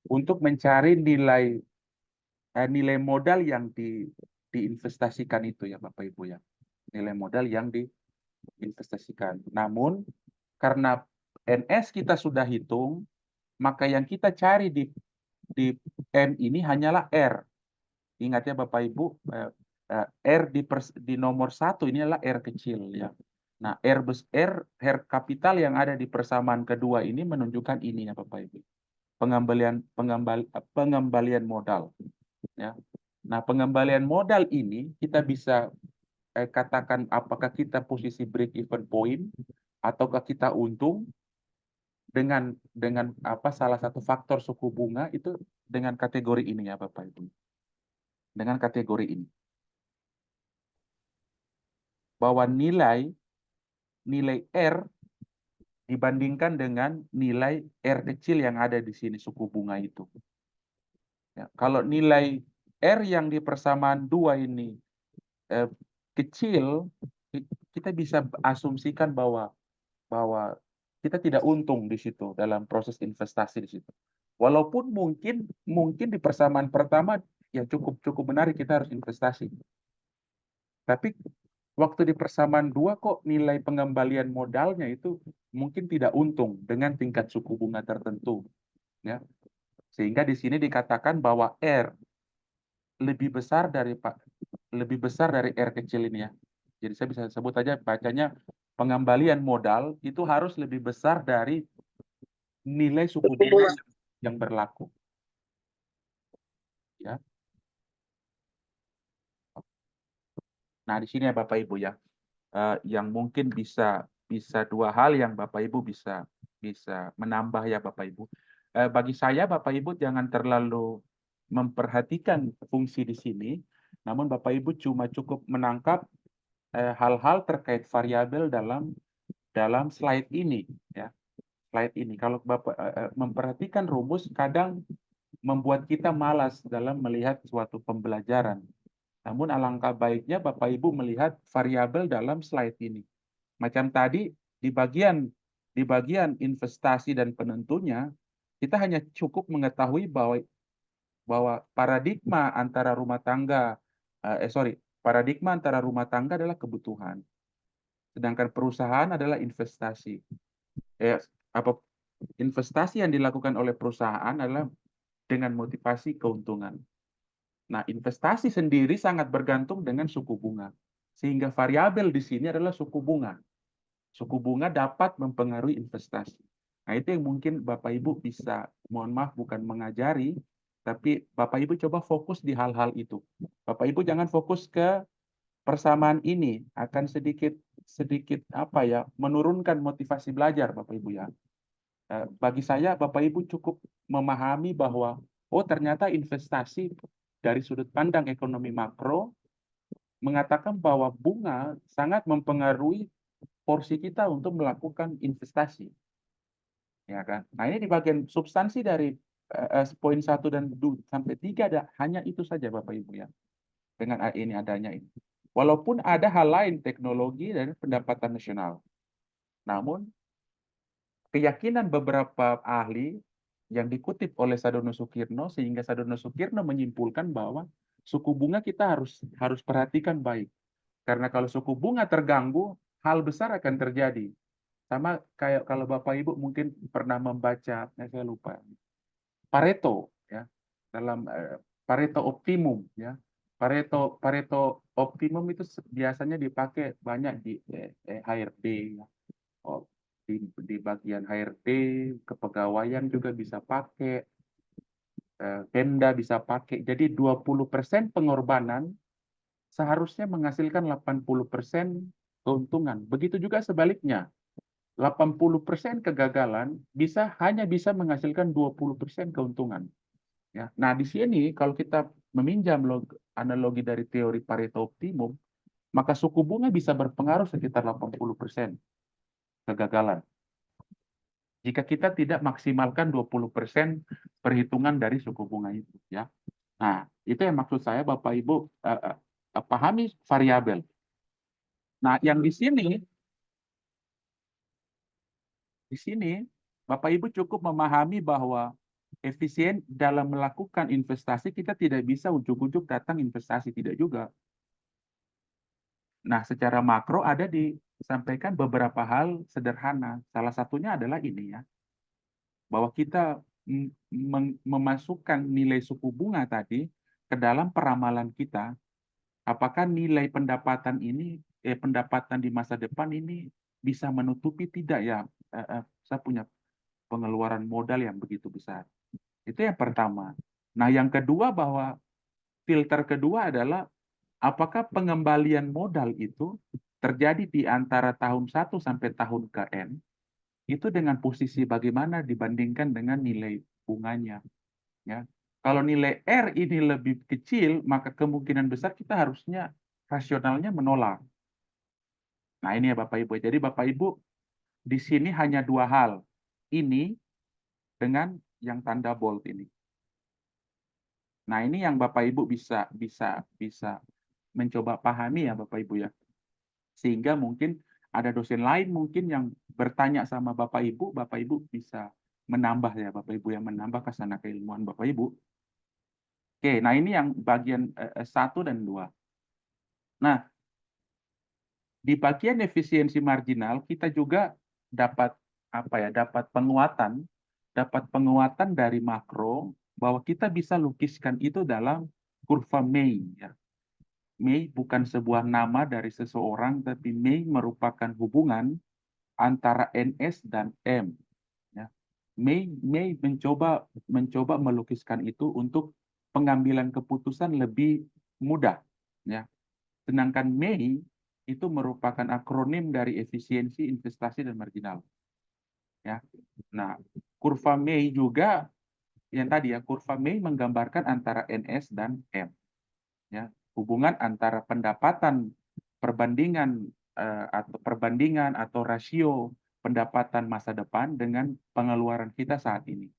untuk mencari nilai modal yang diinvestasikan itu ya Bapak Ibu ya. Nilai modal yang diinvestasikan. Namun karena NS kita sudah hitung, maka yang kita cari di M ini hanyalah R. Ingat ya Bapak Ibu, R di nomor 1 ini adalah R kecil ya. Nah, R kapital yang ada di persamaan kedua ini menunjukkan ini ya Bapak Ibu. Pengembalian modal ya. Nah, pengembalian modal ini kita bisa katakan apakah kita posisi break even point ataukah kita untung dengan salah satu faktor suku bunga itu dengan kategori ini ya Bapak Ibu. Dengan kategori ini. Bahwa nilai R dibandingkan dengan nilai R kecil yang ada di sini suku bunga itu. Ya, kalau nilai R yang di persamaan 2 ini kecil, kita bisa asumsikan bahwa kita tidak untung di situ dalam proses investasi di situ. Walaupun mungkin di persamaan pertama ya cukup menarik kita harus investasi. Tapi waktu di persamaan 2 kok nilai pengembalian modalnya itu mungkin tidak untung dengan tingkat suku bunga tertentu, ya. Sehingga di sini dikatakan bahwa R lebih besar dari R kecil ini ya. Jadi saya bisa sebut aja bacanya pengembalian modal itu harus lebih besar dari nilai suku bunga yang berlaku. Ya. Nah, di sini ya Bapak Ibu ya. Yang mungkin bisa 2 hal yang Bapak Ibu bisa menambah ya Bapak Ibu. Bagi saya Bapak Ibu jangan terlalu memperhatikan fungsi di sini, namun Bapak Ibu cuma cukup menangkap hal-hal terkait variabel dalam slide ini ya. Slide ini kalau Bapak memperhatikan rumus kadang membuat kita malas dalam melihat suatu pembelajaran. Namun alangkah baiknya Bapak Ibu melihat variabel dalam slide ini. Macam tadi di bagian investasi dan penentunya, kita hanya cukup mengetahui bahwa paradigma antara rumah tangga adalah kebutuhan. Sedangkan perusahaan adalah investasi. Investasi yang dilakukan oleh perusahaan adalah dengan motivasi keuntungan. Nah, investasi sendiri sangat bergantung dengan suku bunga. Sehingga variabel di sini adalah suku bunga. Suku bunga dapat mempengaruhi investasi. Nah, itu yang mungkin Bapak Ibu bisa, mohon maaf bukan mengajari, tapi Bapak Ibu coba fokus di hal-hal itu. Bapak Ibu jangan fokus ke persamaan ini, akan sedikit menurunkan motivasi belajar Bapak Ibu ya. Bagi saya Bapak Ibu cukup memahami bahwa ternyata investasi dari sudut pandang ekonomi makro mengatakan bahwa bunga sangat mempengaruhi porsi kita untuk melakukan investasi. Ya kan? Nah, ini di bagian substansi dari poin 1 dan 2 sampai 3 hanya itu saja Bapak Ibu ya. Dengan ini adanya ini. Walaupun ada hal lain teknologi dan pendapatan nasional. Namun keyakinan beberapa ahli yang dikutip oleh Sadono Sukirno sehingga Sadono Sukirno menyimpulkan bahwa suku bunga kita harus perhatikan baik. Karena kalau suku bunga terganggu, hal besar akan terjadi. Sama kayak kalau Bapak Ibu mungkin pernah membaca, saya lupa, Pareto ya, dalam Pareto optimum ya. Pareto optimum itu biasanya dipakai banyak di HRD ya. Oh, di bagian HRD, kepegawaian juga bisa pakai, Pemda bisa pakai. Jadi 20% pengorbanan seharusnya menghasilkan 80% keuntungan. Begitu juga sebaliknya. 80% kegagalan hanya bisa menghasilkan 20% keuntungan. Ya. Nah, di sini kalau kita meminjam analogi dari teori Pareto optimum, maka suku bunga bisa berpengaruh sekitar 80% kegagalan. Jika kita tidak maksimalkan 20% perhitungan dari suku bunga itu, ya. Nah, itu yang maksud saya Bapak Ibu pahami variabel. Nah, yang di sini Bapak Ibu cukup memahami bahwa efisien dalam melakukan investasi kita tidak bisa ujuk-ujuk datang investasi, tidak juga. Nah, secara makro ada disampaikan beberapa hal sederhana. Salah satunya adalah ini ya, bahwa kita memasukkan nilai suku bunga tadi ke dalam peramalan kita. Apakah nilai pendapatan pendapatan di masa depan ini bisa menutupi tidak ya? Saya punya pengeluaran modal yang begitu besar. Itu yang pertama. Nah, yang kedua bahwa filter kedua adalah apakah pengembalian modal itu terjadi di antara tahun 1 sampai tahun ke-N itu dengan posisi bagaimana dibandingkan dengan nilai bunganya, ya. Kalau nilai R ini lebih kecil, maka kemungkinan besar kita harusnya rasionalnya menolak. Nah, ini ya Bapak Ibu. Jadi Bapak Ibu di sini hanya dua hal. Ini dengan yang tanda bold ini. Nah, ini yang Bapak Ibu bisa mencoba pahami ya Bapak Ibu ya. Sehingga mungkin ada dosen lain mungkin yang bertanya sama Bapak Ibu bisa menambah ya Bapak Ibu, yang menambah kesana keilmuan Bapak Ibu. Oke, nah ini yang bagian 1 dan 2. Nah, di bagian efisiensi marginal kita juga dapat dapat penguatan dari makro bahwa kita bisa lukiskan itu dalam kurva May ya. May bukan sebuah nama dari seseorang, tapi May merupakan hubungan antara NS dan M. Ya. May mencoba melukiskan itu untuk pengambilan keputusan lebih mudah. Ya. Sedangkan May itu merupakan akronim dari efisiensi, investasi, dan marginal. Ya. Nah, kurva May juga yang tadi ya, kurva May menggambarkan antara NS dan M. Ya, hubungan antara pendapatan perbandingan atau rasio pendapatan masa depan dengan pengeluaran kita saat ini.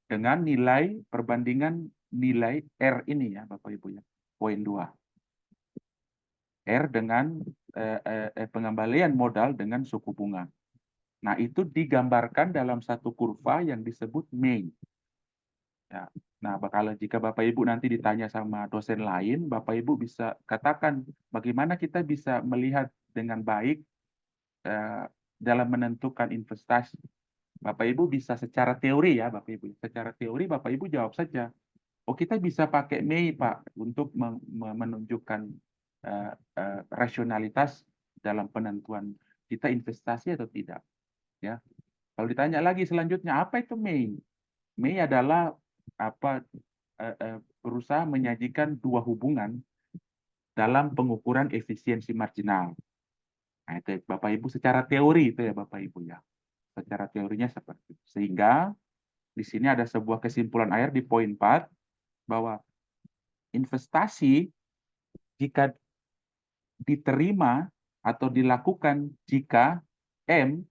Dengan nilai perbandingan nilai R ini ya Bapak Ibu ya. Poin 2. R dengan pengembalian modal dengan suku bunga. Nah, itu digambarkan dalam satu kurva yang disebut May. Ya. Nah, kalau jika Bapak Ibu nanti ditanya sama dosen lain, Bapak Ibu bisa katakan bagaimana kita bisa melihat dengan baik dalam menentukan investasi. Bapak Ibu bisa secara teori ya, Bapak Ibu. Secara teori Bapak Ibu jawab saja. Oh, kita bisa pakai May, Pak, untuk menunjukkan rasionalitas dalam penentuan kita investasi atau tidak. Ya. Kalau ditanya lagi selanjutnya, apa itu May? May adalah berusaha menyajikan dua hubungan dalam pengukuran efisiensi marginal. Nah, itu Bapak Ibu secara teori itu ya Bapak Ibu ya. Secara teorinya seperti itu. Sehingga di sini ada sebuah kesimpulan akhir di poin 4 bahwa investasi jika diterima atau dilakukan jika M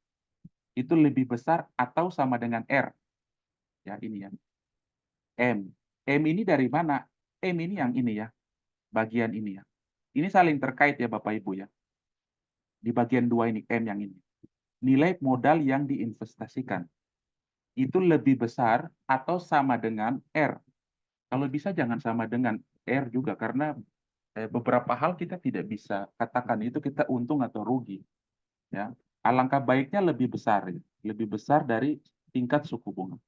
itu lebih besar atau sama dengan R. Ya, ini ya. M. M ini dari mana? M ini yang ini ya. Bagian ini ya. Ini saling terkait ya Bapak Ibu ya. Di bagian 2 ini, M yang ini. Nilai modal yang diinvestasikan. Itu lebih besar atau sama dengan R. Kalau bisa jangan sama dengan R juga, karena beberapa hal kita tidak bisa katakan itu kita untung atau rugi. Ya. alangkah baiknya lebih besar dari tingkat suku bunga.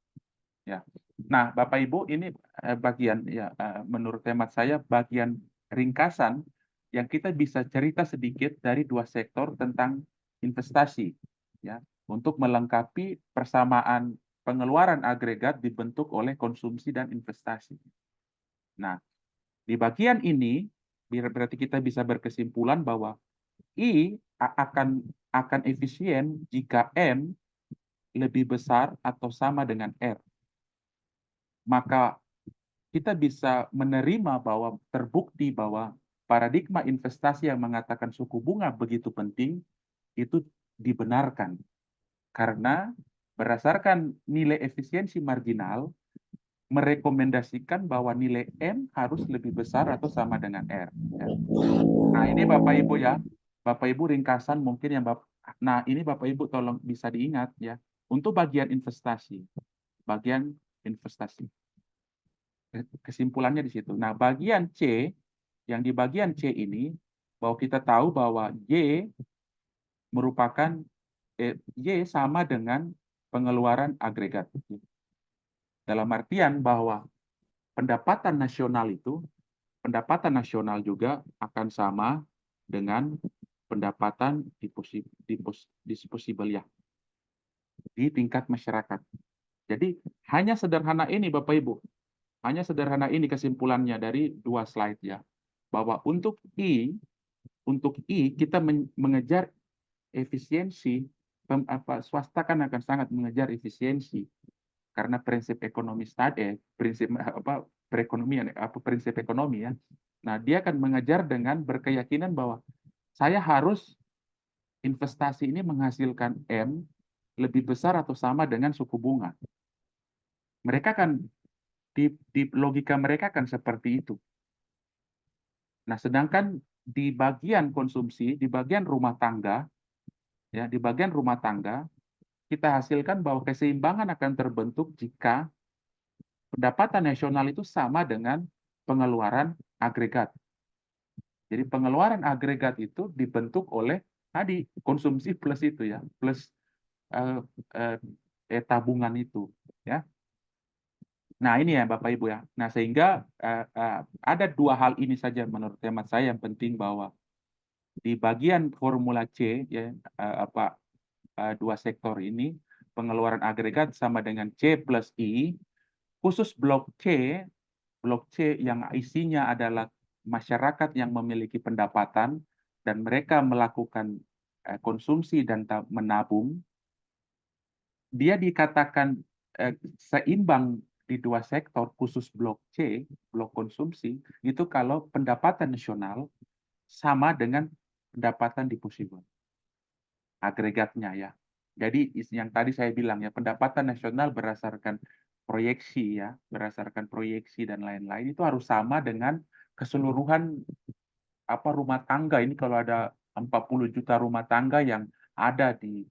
Ya. Nah, Bapak Ibu, ini bagian ya menurut hemat saya bagian ringkasan yang kita bisa cerita sedikit dari dua sektor tentang investasi, ya, untuk melengkapi persamaan pengeluaran agregat dibentuk oleh konsumsi dan investasi. Nah, di bagian ini berarti kita bisa berkesimpulan bahwa I akan efisien jika M lebih besar atau sama dengan R. Maka kita bisa menerima bahwa terbukti bahwa paradigma investasi yang mengatakan suku bunga begitu penting itu dibenarkan. Karena berdasarkan nilai efisiensi marginal merekomendasikan bahwa nilai M harus lebih besar atau sama dengan R. Ya. Nah, ini Bapak Ibu ya. Bapak Ibu ringkasan mungkin yang nah, ini Bapak Ibu tolong bisa diingat ya. Untuk bagian investasi. Bagian investasi. Kesimpulannya di situ. Nah, bagian C, yang di bagian C ini, bahwa kita tahu bahwa Y merupakan, Y sama dengan pengeluaran agregat. Dalam artian bahwa pendapatan nasional juga akan sama dengan pendapatan disposable ya, di tingkat masyarakat. Jadi, hanya sederhana ini Bapak Ibu. Hanya sederhana ini kesimpulannya dari dua slide ya. Bahwa untuk I kita mengejar efisiensi, swasta kan akan sangat mengejar efisiensi karena prinsip ekonomi perekonomian prinsip ekonomi ya. Nah, dia akan mengejar dengan berkeyakinan bahwa saya harus investasi ini menghasilkan M lebih besar atau sama dengan suku bunga. Mereka kan di logika mereka kan seperti itu. Nah, sedangkan di bagian konsumsi, di bagian rumah tangga, ya, di bagian rumah tangga, kita hasilkan bahwa keseimbangan akan terbentuk jika pendapatan nasional itu sama dengan pengeluaran agregat. Jadi pengeluaran agregat itu dibentuk oleh tadi konsumsi plus itu ya, plus tabungan itu, ya. Nah, ini ya Bapak Ibu ya. Nah, sehingga ada dua hal ini saja menurut hemat saya yang penting bahwa di bagian formula C ya dua sektor ini pengeluaran agregat sama dengan C plus I. Khusus blok C yang isinya adalah masyarakat yang memiliki pendapatan dan mereka melakukan konsumsi dan menabung. Dia dikatakan seimbang di dua sektor khusus blok C, blok konsumsi, itu kalau pendapatan nasional sama dengan pendapatan disposable. Agregatnya ya. Jadi yang tadi saya bilang ya, pendapatan nasional berdasarkan proyeksi ya, berdasarkan proyeksi dan lain-lain itu harus sama dengan keseluruhan rumah tangga. Ini kalau ada 40 juta rumah tangga yang ada di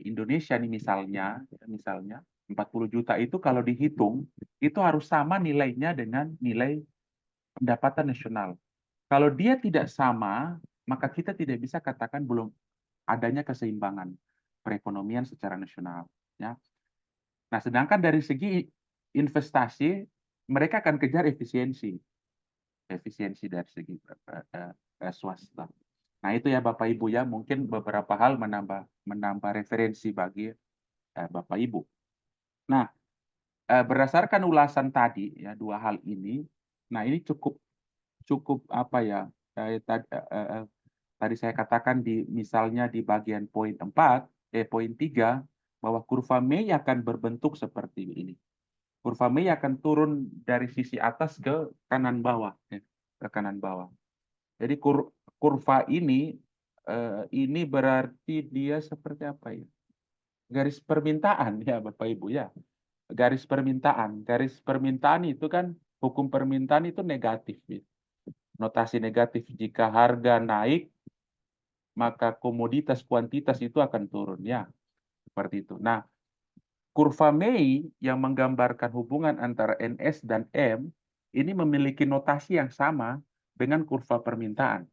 Indonesia nih misalnya 40 juta itu kalau dihitung itu harus sama nilainya dengan nilai pendapatan nasional. Kalau dia tidak sama, maka kita tidak bisa katakan belum adanya keseimbangan perekonomian secara nasional. Ya. Nah, sedangkan dari segi investasi, mereka akan kejar efisiensi dari segi swasta. Nah, itu ya Bapak Ibu ya, mungkin beberapa hal menambah referensi bagi Bapak Ibu. Nah, berdasarkan ulasan tadi ya dua hal ini, nah ini cukup tadi saya katakan misalnya di bagian poin 3 bahwa kurva May akan berbentuk seperti ini. Kurva May akan turun dari sisi atas ke kanan bawah ya, ke kanan bawah. Jadi kurva ini berarti dia seperti apa ya? Garis permintaan ya Bapak Ibu ya. Garis permintaan itu kan hukum permintaan itu negatif. Ya. Notasi negatif jika harga naik maka komoditas kuantitas itu akan turun ya. Seperti itu. Nah, kurva May yang menggambarkan hubungan antara NS dan M ini memiliki notasi yang sama dengan kurva permintaan.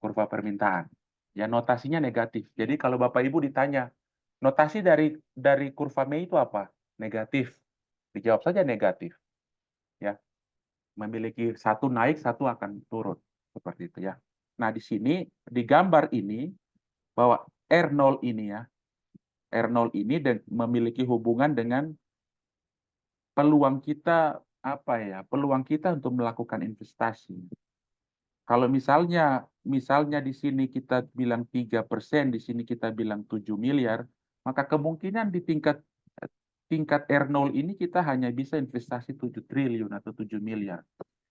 Kurva permintaan. Ya, notasinya negatif. Jadi kalau Bapak Ibu ditanya, notasi dari kurva Mei itu apa? Negatif. Dijawab saja negatif. Ya, memiliki satu naik, satu akan turun. Seperti itu ya. Nah, di sini, di gambar ini, bahwa R0 ini ya, R0 ini memiliki hubungan dengan peluang kita, apa ya, peluang kita untuk melakukan investasi. Kalau misalnya di sini kita bilang 3%, di sini kita bilang 7 miliar, maka kemungkinan di tingkat R0 ini kita hanya bisa investasi 7 triliun atau 7 miliar.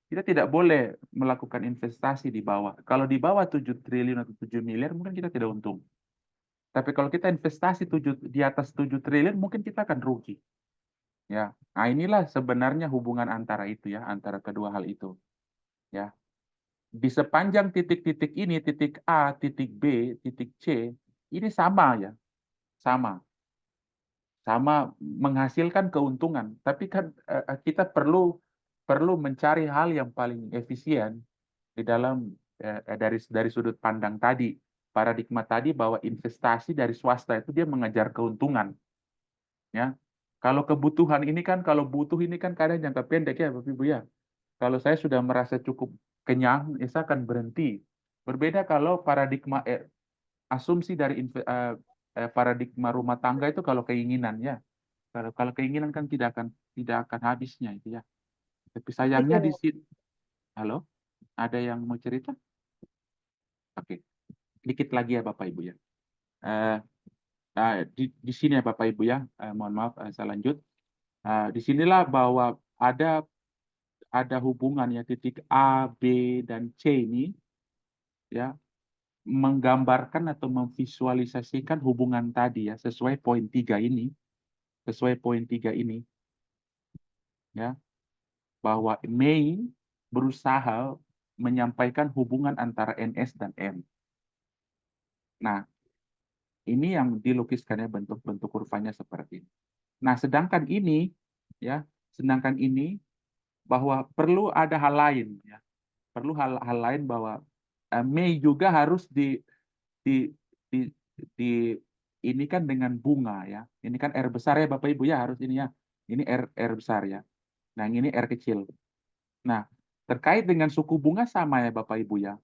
Kita tidak boleh melakukan investasi di bawah. Kalau di bawah 7 triliun atau 7 miliar, mungkin kita tidak untung. Tapi kalau kita investasi di atas 7 triliun, mungkin kita akan rugi. Ya, nah inilah sebenarnya hubungan antara itu ya, antara kedua hal itu. Ya, di sepanjang titik-titik ini, titik A, titik B, titik C, ini sama ya, sama menghasilkan keuntungan. Tapi kan kita perlu mencari hal yang paling efisien di dalam dari sudut pandang tadi, paradigma tadi bahwa investasi dari swasta itu dia mengejar keuntungan. Ya, kalau kebutuhan ini kan, kalau butuh ini kan kadang jangka pendek ya, Bapak Ibu ya. Kalau saya sudah merasa cukup kenyang, ya saya akan berhenti. Berbeda kalau paradigma asumsi dari paradigma rumah tangga itu kalau keinginan ya. Kalau keinginan kan tidak akan habisnya itu ya. Tapi sayangnya di sini, halo, ada yang mau cerita? Oke, dikit lagi ya Bapak Ibu ya. Di sini ya Bapak Ibu ya, mohon maaf saya lanjut. Disinilah bahwa ada hubungan ya, titik A, B, dan C ini ya menggambarkan atau memvisualisasikan hubungan tadi ya sesuai poin 3 ini, ya, bahwa Mei berusaha menyampaikan hubungan antara NS dan M. Nah, ini yang dilukiskan ya, bentuk-bentuk kurvanya seperti ini. Nah, sedangkan ini bahwa perlu ada hal lain ya. Perlu hal lain bahwa Mei juga harus di ini kan dengan bunga ya. Ini kan R besar ya Bapak Ibu ya, harus ini ya. Ini R besar ya. Nah, ini R kecil. Nah, terkait dengan suku bunga sama ya Bapak Ibu ya.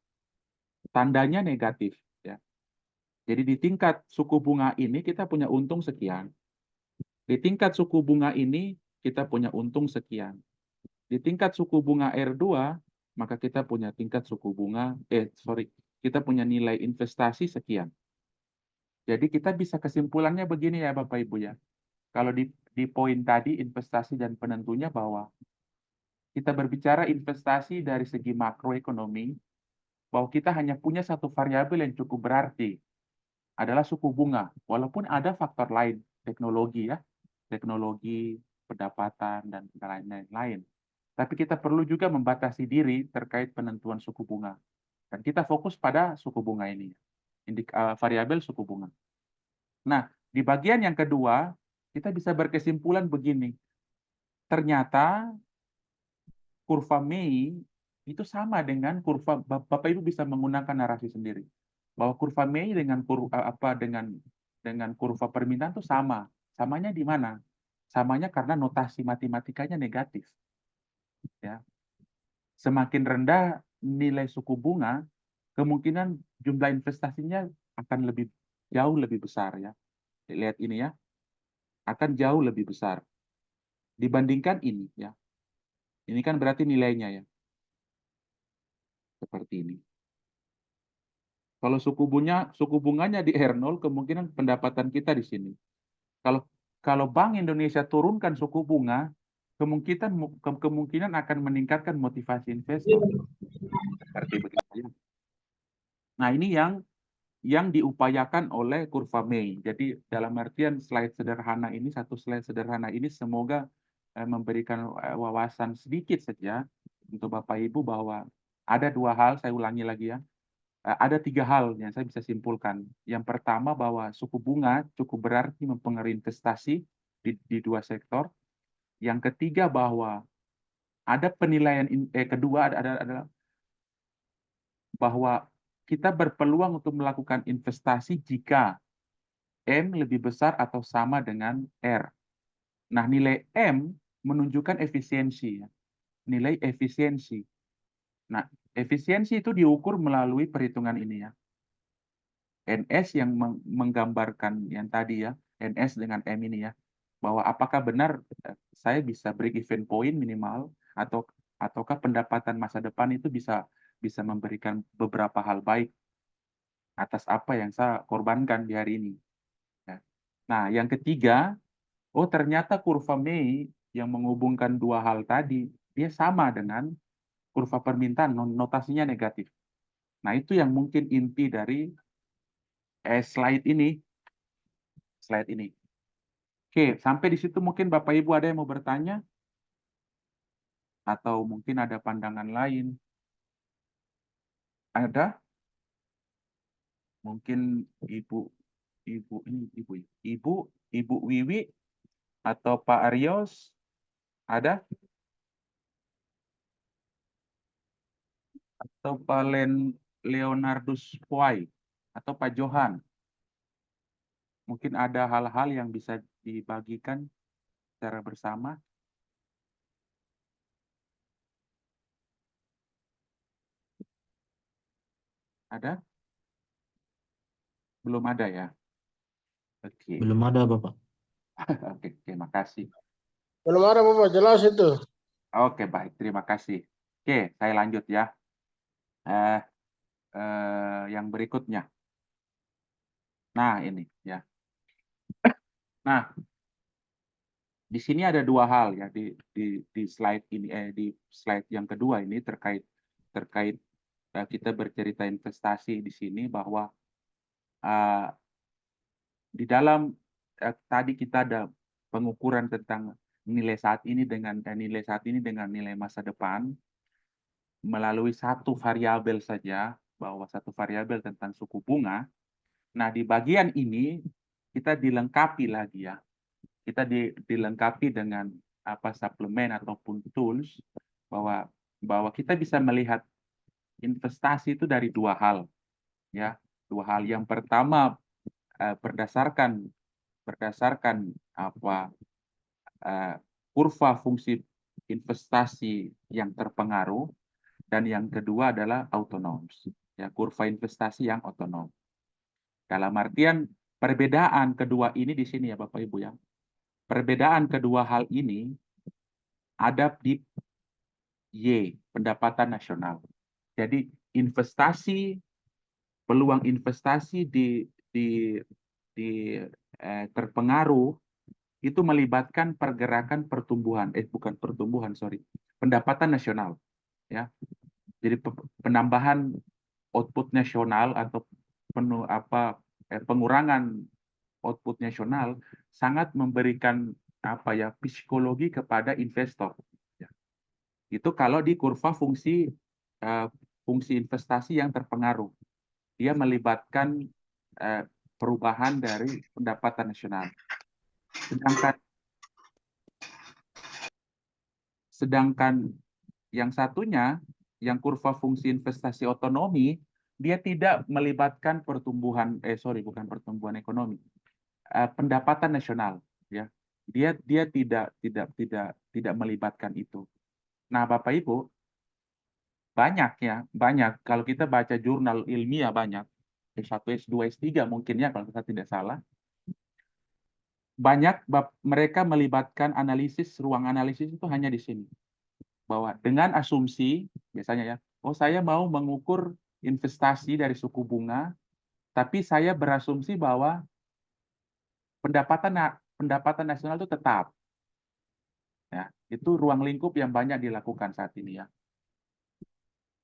Tandanya negatif ya. Jadi di tingkat suku bunga ini kita punya untung sekian. Di tingkat suku bunga ini kita punya untung sekian. Di tingkat suku bunga R2 maka kita punya tingkat suku bunga kita punya nilai investasi sekian. Jadi kita bisa kesimpulannya begini ya Bapak Ibu ya. Kalau di poin tadi investasi dan penentunya bahwa kita berbicara investasi dari segi makroekonomi, bahwa kita hanya punya satu variabel yang cukup berarti, adalah suku bunga. Walaupun ada faktor lain, teknologi, pendapatan, dan lain-lain. Tapi kita perlu juga membatasi diri terkait penentuan suku bunga. Dan kita fokus pada suku bunga ini, variabel suku bunga. Nah, di bagian yang kedua, kita bisa berkesimpulan begini. Ternyata kurva Mei itu sama dengan kurva, Bapak Ibu bisa menggunakan narasi sendiri. Bahwa kurva Mei dengan kurva permintaan itu sama. Samanya di mana? Samanya karena notasi matematikanya negatif. Ya. Semakin rendah nilai suku bunga, kemungkinan jumlah investasinya akan jauh lebih besar ya. Lihat ini ya. Akan jauh lebih besar dibandingkan ini ya. Ini kan berarti nilainya ya. Seperti ini. Kalau suku bunganya di R0, kemungkinan pendapatan kita di sini. Kalau Bank Indonesia turunkan suku bunga, kemungkinan akan meningkatkan motivasi investor. Seperti begitu. Nah, ini yang diupayakan oleh kurva Mei. Jadi dalam artian satu slide sederhana ini semoga memberikan wawasan sedikit saja untuk Bapak Ibu bahwa ada dua hal, saya ulangi lagi ya. Ada tiga hal yang saya bisa simpulkan. Yang pertama bahwa suku bunga cukup berarti mempengaruhi investasi di dua sektor. Yang ketiga bahwa ada penilaian kedua adalah bahwa kita berpeluang untuk melakukan investasi jika M lebih besar atau sama dengan R. Nah, nilai M menunjukkan efisiensi. Nilai efisiensi. Nah, efisiensi itu diukur melalui perhitungan ini ya. NS yang menggambarkan yang tadi ya, NS dengan M ini ya, bahwa apakah benar saya bisa break even point minimal ataukah pendapatan masa depan itu bisa memberikan beberapa hal baik atas apa yang saya korbankan di hari ini. Ya. Nah, yang ketiga, oh ternyata kurva May yang menghubungkan dua hal tadi, dia sama dengan kurva permintaan, notasinya negatif. Nah, itu yang mungkin inti dari slide ini. Slide ini. Oke, sampai di situ mungkin Bapak Ibu ada yang mau bertanya? Atau mungkin ada pandangan lain? Ada? Mungkin Ibu Wiwi atau Pak Aryos ada? Atau Pak Leonardus Puai atau Pak Johan? Mungkin ada hal-hal yang bisa dibagikan secara bersama. Ada? Belum ada ya? Oke. Belum ada, Bapak. Oke, terima kasih. Belum ada Bapak, jelas itu. Oke, baik. Terima kasih. Oke, saya lanjut ya. Yang berikutnya. Nah, ini ya. Nah, di sini ada dua hal ya di slide ini di slide yang kedua ini terkait kita bercerita investasi di sini bahwa di dalam tadi kita ada pengukuran tentang nilai saat ini dengan nilai masa depan melalui satu variabel saja, bahwa satu variabel tentang suku bunga. Nah, di bagian ini kita dilengkapi lagi ya. Kita dilengkapi dengan suplemen ataupun tools bahwa kita bisa melihat investasi itu dari dua hal ya. Dua hal. Yang pertama berdasarkan kurva fungsi investasi yang terpengaruh, dan yang kedua adalah autonom ya, kurva investasi yang otonom. Dalam artian perbedaan kedua ini di sini ya Bapak Ibu ya. Perbedaan kedua hal ini ada di Y, pendapatan nasional. Jadi peluang investasi terpengaruh itu melibatkan pendapatan nasional ya. Jadi penambahan output nasional atau pengurangan output nasional sangat memberikan psikologi kepada investor. Itu kalau di kurva fungsi investasi yang terpengaruh, dia melibatkan perubahan dari pendapatan nasional. Sedangkan yang satunya, yang kurva fungsi investasi otonomi, dia tidak melibatkan bukan pertumbuhan ekonomi, pendapatan nasional, ya. Dia tidak melibatkan itu. Nah, Bapak Ibu, banyak. Kalau kita baca jurnal ilmiah banyak, S1, S2, S3 mungkin ya kalau saya tidak salah. Banyak mereka melibatkan ruang analisis itu hanya di sini. Bahwa dengan asumsi, biasanya ya, saya mau mengukur investasi dari suku bunga, tapi saya berasumsi bahwa pendapatan nasional itu tetap. Ya, itu ruang lingkup yang banyak dilakukan saat ini ya.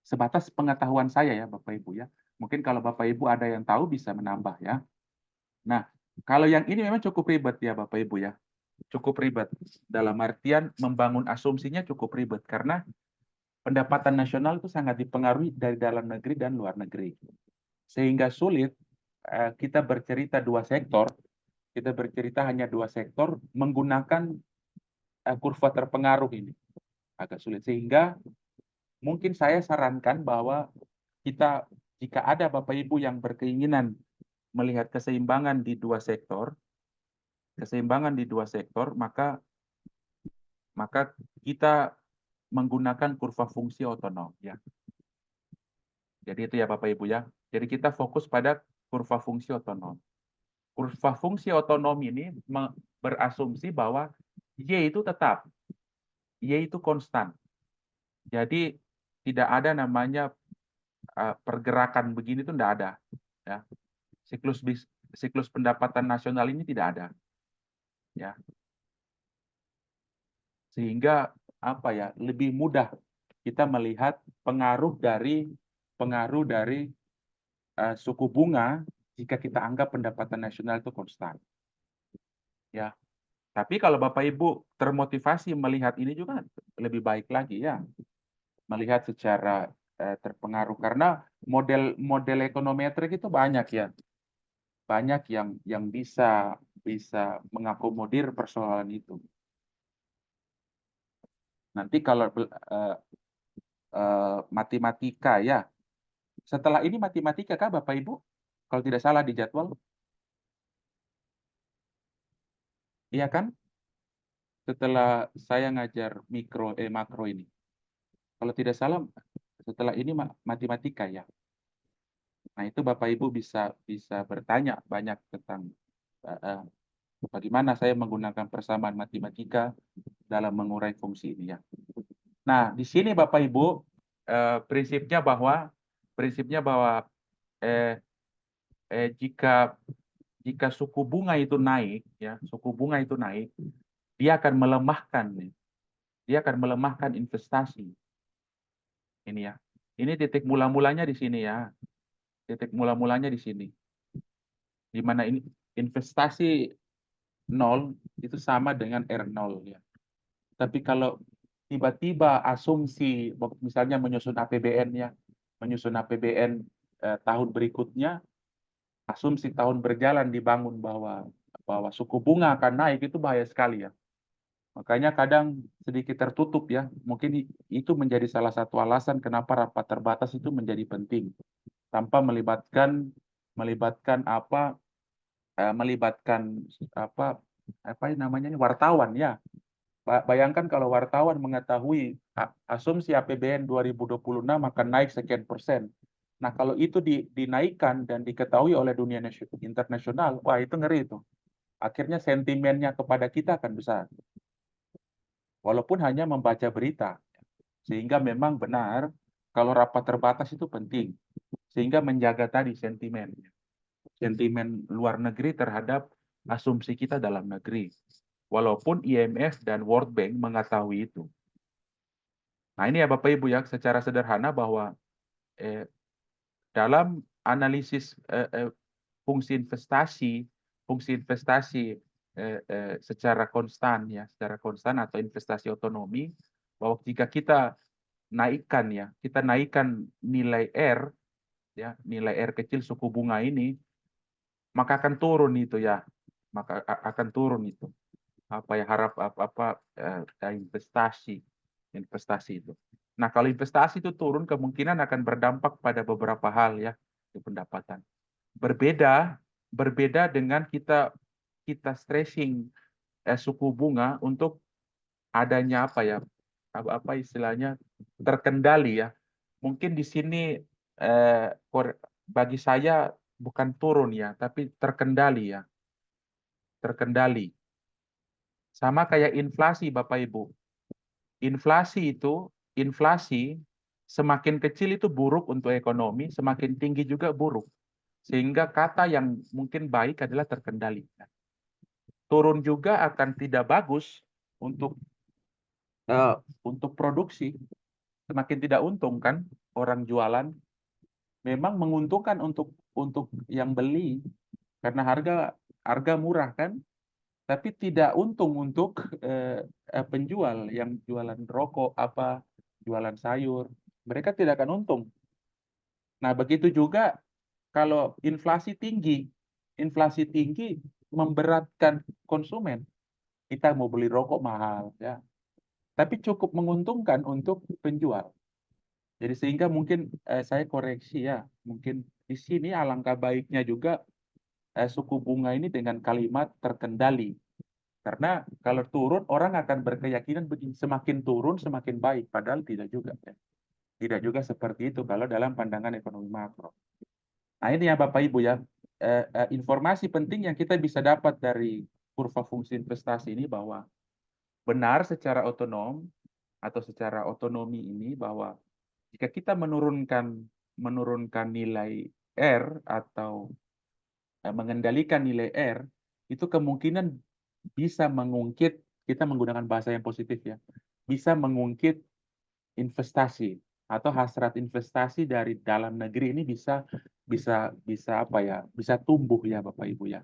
Sebatas pengetahuan saya ya Bapak Ibu ya. Mungkin kalau Bapak Ibu ada yang tahu bisa menambah ya. Nah, kalau yang ini memang cukup ribet ya Bapak Ibu ya. Cukup ribet. Dalam artian membangun asumsinya cukup ribet karena pendapatan nasional itu sangat dipengaruhi dari dalam negeri dan luar negeri. Sehingga sulit kita bercerita hanya dua sektor menggunakan kurva terpengaruh ini. Agak sulit. Sehingga mungkin saya sarankan bahwa kita jika ada Bapak Ibu yang berkeinginan melihat keseimbangan di dua sektor, maka kita menggunakan kurva fungsi otonom ya. Jadi itu ya Bapak Ibu ya. Jadi kita fokus pada kurva fungsi otonom. Kurva fungsi otonom ini berasumsi bahwa Y itu tetap, Y itu konstan. Jadi tidak ada namanya pergerakan begini itu tidak ada. Ya. Siklus pendapatan nasional ini tidak ada. Ya. Sehingga apa ya, lebih mudah kita melihat pengaruh dari suku bunga jika kita anggap pendapatan nasional itu konstan. Ya. Tapi kalau Bapak Ibu termotivasi melihat ini juga lebih baik lagi ya. Melihat secara terpengaruh karena model ekonometrik itu banyak ya. Banyak yang bisa mengakomodir persoalan itu. Nanti kalau matematika ya. Setelah ini matematika kah Bapak Ibu? Kalau tidak salah di jadwal. Iya kan? Setelah saya ngajar makro ini. Kalau tidak salah setelah ini matematika ya. Nah, itu Bapak Ibu bisa bertanya banyak tentang bagaimana saya menggunakan persamaan matematika dalam mengurai fungsi ini ya. Nah, di sini Bapak Ibu prinsipnya bahwa jika suku bunga itu naik ya, dia akan melemahkan investasi. Ini ya. Ini titik mula-mulanya di sini ya. Titik mula-mulanya di sini. Di mana ini investasi 0 itu sama dengan R0 ya. Tapi kalau tiba-tiba asumsi misalnya menyusun APBN ya, tahun berikutnya, asumsi tahun berjalan dibangun bahwa suku bunga akan naik, itu bahaya sekali ya. Makanya kadang sedikit tertutup ya. Mungkin itu menjadi salah satu alasan kenapa rapat terbatas itu menjadi penting. Tanpa melibatkan wartawan ya. Bayangkan kalau wartawan mengetahui asumsi APBN 2026 akan naik sekian persen. Nah, kalau itu dinaikkan dan diketahui oleh dunia internasional, wah itu ngeri itu. Akhirnya sentimennya kepada kita akan besar. Walaupun hanya membaca berita. Sehingga memang benar kalau rapat terbatas itu penting. Sehingga menjaga tadi sentimen luar negeri terhadap asumsi kita dalam negeri. Walaupun IMF dan World Bank mengetahui itu. Nah ini ya Bapak Ibu ya, secara sederhana bahwa dalam analisis fungsi investasi secara konstan atau investasi otonomi, bahwa jika kita naikkan nilai R ya, nilai R kecil suku bunga ini, maka akan turun itu ya, investasi itu. Nah, kalau investasi itu turun, kemungkinan akan berdampak pada beberapa hal ya di pendapatan. Berbeda dengan kita stressing suku bunga untuk adanya istilahnya terkendali ya. Mungkin di sini bagi saya bukan turun ya, tapi terkendali ya. Terkendali. Sama kayak inflasi Bapak Ibu. Inflasi semakin kecil itu buruk untuk ekonomi, semakin tinggi juga buruk. Sehingga kata yang mungkin baik adalah terkendali. Turun juga akan tidak bagus untuk produksi. Semakin tidak untung kan orang jualan. Memang menguntungkan untuk yang beli karena harga murah kan. Tapi tidak untung untuk penjual yang jualan rokok, jualan sayur. Mereka tidak akan untung. Nah, begitu juga kalau inflasi tinggi memberatkan konsumen. Kita mau beli rokok mahal, ya. Tapi cukup menguntungkan untuk penjual. Jadi sehingga mungkin saya koreksi ya, mungkin di sini alangkah baiknya juga suku bunga ini dengan kalimat terkendali. Karena kalau turun orang akan berkeyakinan begini, semakin turun semakin baik, padahal tidak juga ya. Tidak juga seperti itu kalau dalam pandangan ekonomi makro. Nah ini ya Bapak Ibu ya, informasi penting yang kita bisa dapat dari kurva fungsi investasi ini bahwa benar secara otonom atau secara otonomi ini bahwa jika kita menurunkan nilai R atau mengendalikan nilai R, itu kemungkinan bisa mengungkit, kita menggunakan bahasa yang positif ya, bisa mengungkit investasi atau hasrat investasi dari dalam negeri ini bisa apa ya, bisa tumbuh ya Bapak Ibu ya.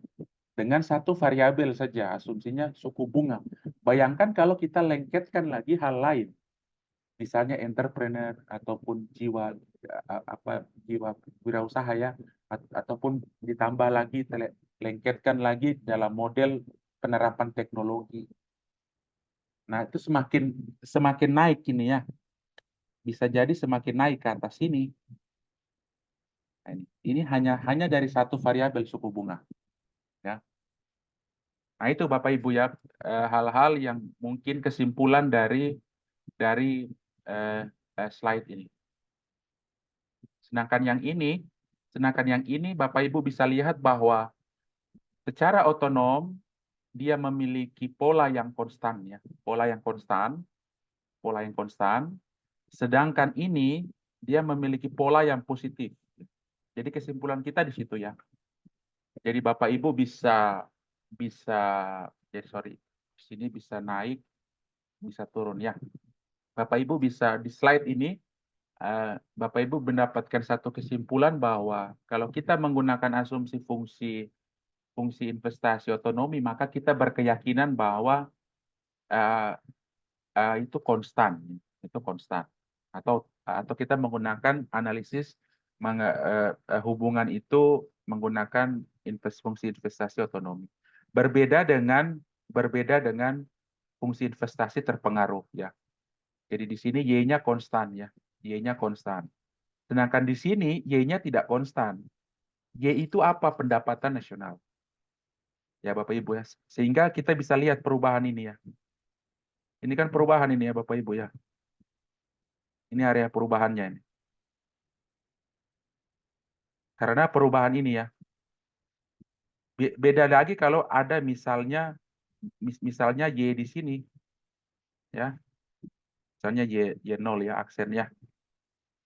Dengan satu variabel saja, asumsinya suku bunga. Bayangkan kalau kita lengketkan lagi hal lain, misalnya entrepreneur ataupun jiwa wirausaha ya, ataupun ditambah lagi lengketkan lagi dalam model penerapan teknologi. Nah itu semakin naik ini ya, bisa jadi semakin naik ke atas sini. Nah, ini hanya dari satu variabel suku bunga ya. Nah itu Bapak Ibu ya, hal-hal yang mungkin kesimpulan dari slide ini. Sedangkan yang ini Bapak Ibu bisa lihat bahwa secara otonom dia memiliki pola yang konstan ya, pola yang konstan. Sedangkan ini dia memiliki pola yang positif. Jadi kesimpulan kita di situ ya. Jadi Bapak Ibu bisa sini bisa naik, bisa turun ya. Bapak Ibu bisa di slide ini Bapak Ibu mendapatkan satu kesimpulan bahwa kalau kita menggunakan asumsi fungsi investasi otonomi, maka kita berkeyakinan bahwa itu konstan, atau kita menggunakan analisis hubungan itu menggunakan fungsi investasi otonomi. Berbeda dengan fungsi investasi terpengaruh ya. Jadi di sini Y-nya konstan ya, Y-nya konstan. Sedangkan di sini Y-nya tidak konstan. Y itu apa? Pendapatan nasional. Ya Bapak Ibu ya. Sehingga kita bisa lihat perubahan ini ya. Ini kan perubahan ini ya Bapak Ibu ya. Ini area perubahannya ini. Karena perubahan ini ya. Beda lagi kalau ada misalnya Y di sini. Ya. Misalnya Y0 ya aksennya.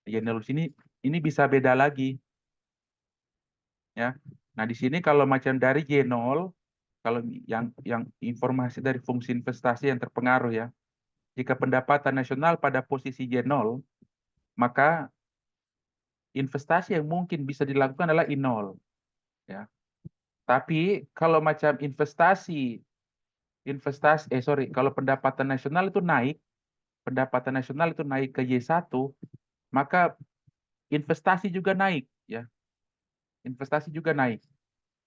Y0 sini ini bisa beda lagi. Ya. Nah, di sini kalau macam dari Y0, kalau yang informasi dari fungsi investasi yang terpengaruh ya. Jika pendapatan nasional pada posisi Y0, maka investasi yang mungkin bisa dilakukan adalah I0. Ya. Tapi kalau macam kalau pendapatan nasional itu naik ke Y1, maka investasi juga naik ya. Investasi juga naik.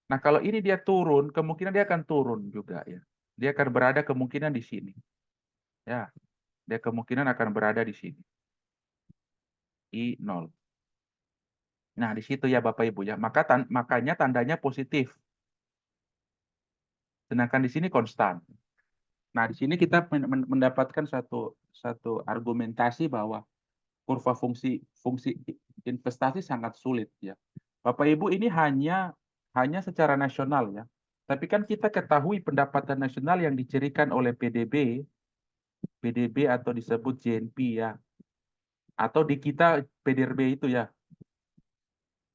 Nah, kalau ini dia turun, kemungkinan dia akan turun juga ya. Dia akan berada kemungkinan di sini. Ya. Dia kemungkinan akan berada di sini. I0. Nah, di situ ya Bapak Ibu ya. Makanya tandanya positif. Sedangkan di sini konstan. Nah, di sini kita mendapatkan satu argumentasi bahwa kurva fungsi investasi sangat sulit ya. Bapak Ibu ini hanya secara nasional ya. Tapi kan kita ketahui pendapatan nasional yang dicirikan oleh PDB atau disebut JNP ya. Atau di kita PDRB itu ya.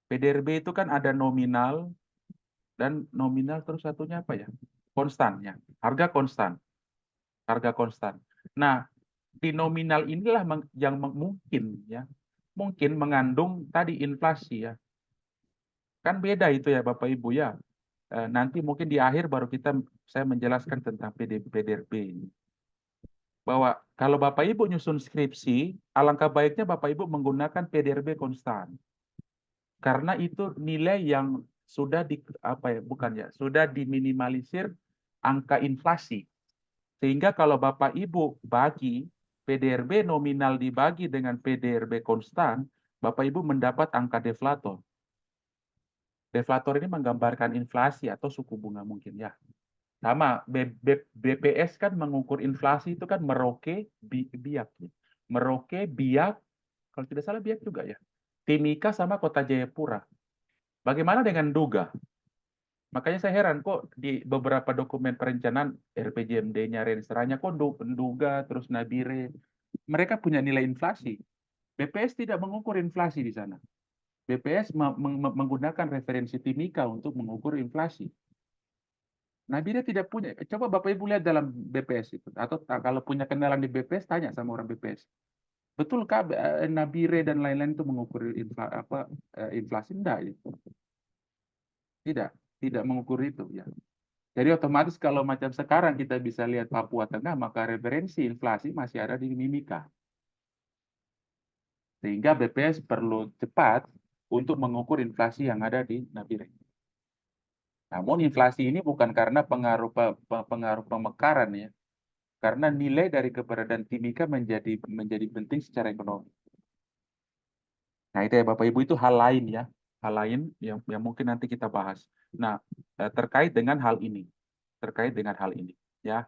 PDRB itu kan ada nominal dan nominal terus satunya apa ya? Konstan ya. Harga konstan. Nah, di nominal inilah yang mungkin mengandung tadi inflasi ya. Kan beda itu ya Bapak Ibu ya. Nanti mungkin di akhir baru saya menjelaskan tentang PDRB ini. Bahwa kalau Bapak Ibu nyusun skripsi, alangkah baiknya Bapak Ibu menggunakan PDRB konstan. Karena itu nilai yang sudah sudah diminimalisir angka inflasi. Sehingga kalau Bapak Ibu bagi PDRB nominal dibagi dengan PDRB konstan, Bapak Ibu mendapat angka deflator. Deflator ini menggambarkan inflasi atau suku bunga mungkin ya. Sama, BPS kan mengukur inflasi itu kan Merauke, Biak. Merauke, Biak, kalau tidak salah Biak juga ya. Timika sama Kota Jayapura. Bagaimana dengan Duga? Makanya saya heran kok di beberapa dokumen perencanaan RPJMD-nya, Renstra-nya kok Duga, terus Nabire, mereka punya nilai inflasi. BPS tidak mengukur inflasi di sana. BPS menggunakan referensi Timika untuk mengukur inflasi. Nabire tidak punya. Coba Bapak Ibu lihat dalam BPS itu. Atau kalau punya kenalan di BPS, tanya sama orang BPS. Betulkah Nabire dan lain-lain itu mengukur inflasi? Enggak. Ya. Tidak mengukur itu. Ya. Jadi otomatis kalau macam sekarang kita bisa lihat Papua Tengah, maka referensi inflasi masih ada di Mimika. Sehingga BPS perlu cepat untuk mengukur inflasi yang ada di Nabire. Namun inflasi ini bukan karena pengaruh pemekaran ya, karena nilai dari keberadaan Timika menjadi penting secara ekonomi. Nah itu ya Bapak Ibu, itu hal lain ya, hal lain yang mungkin nanti kita bahas. Nah terkait dengan hal ini, ya.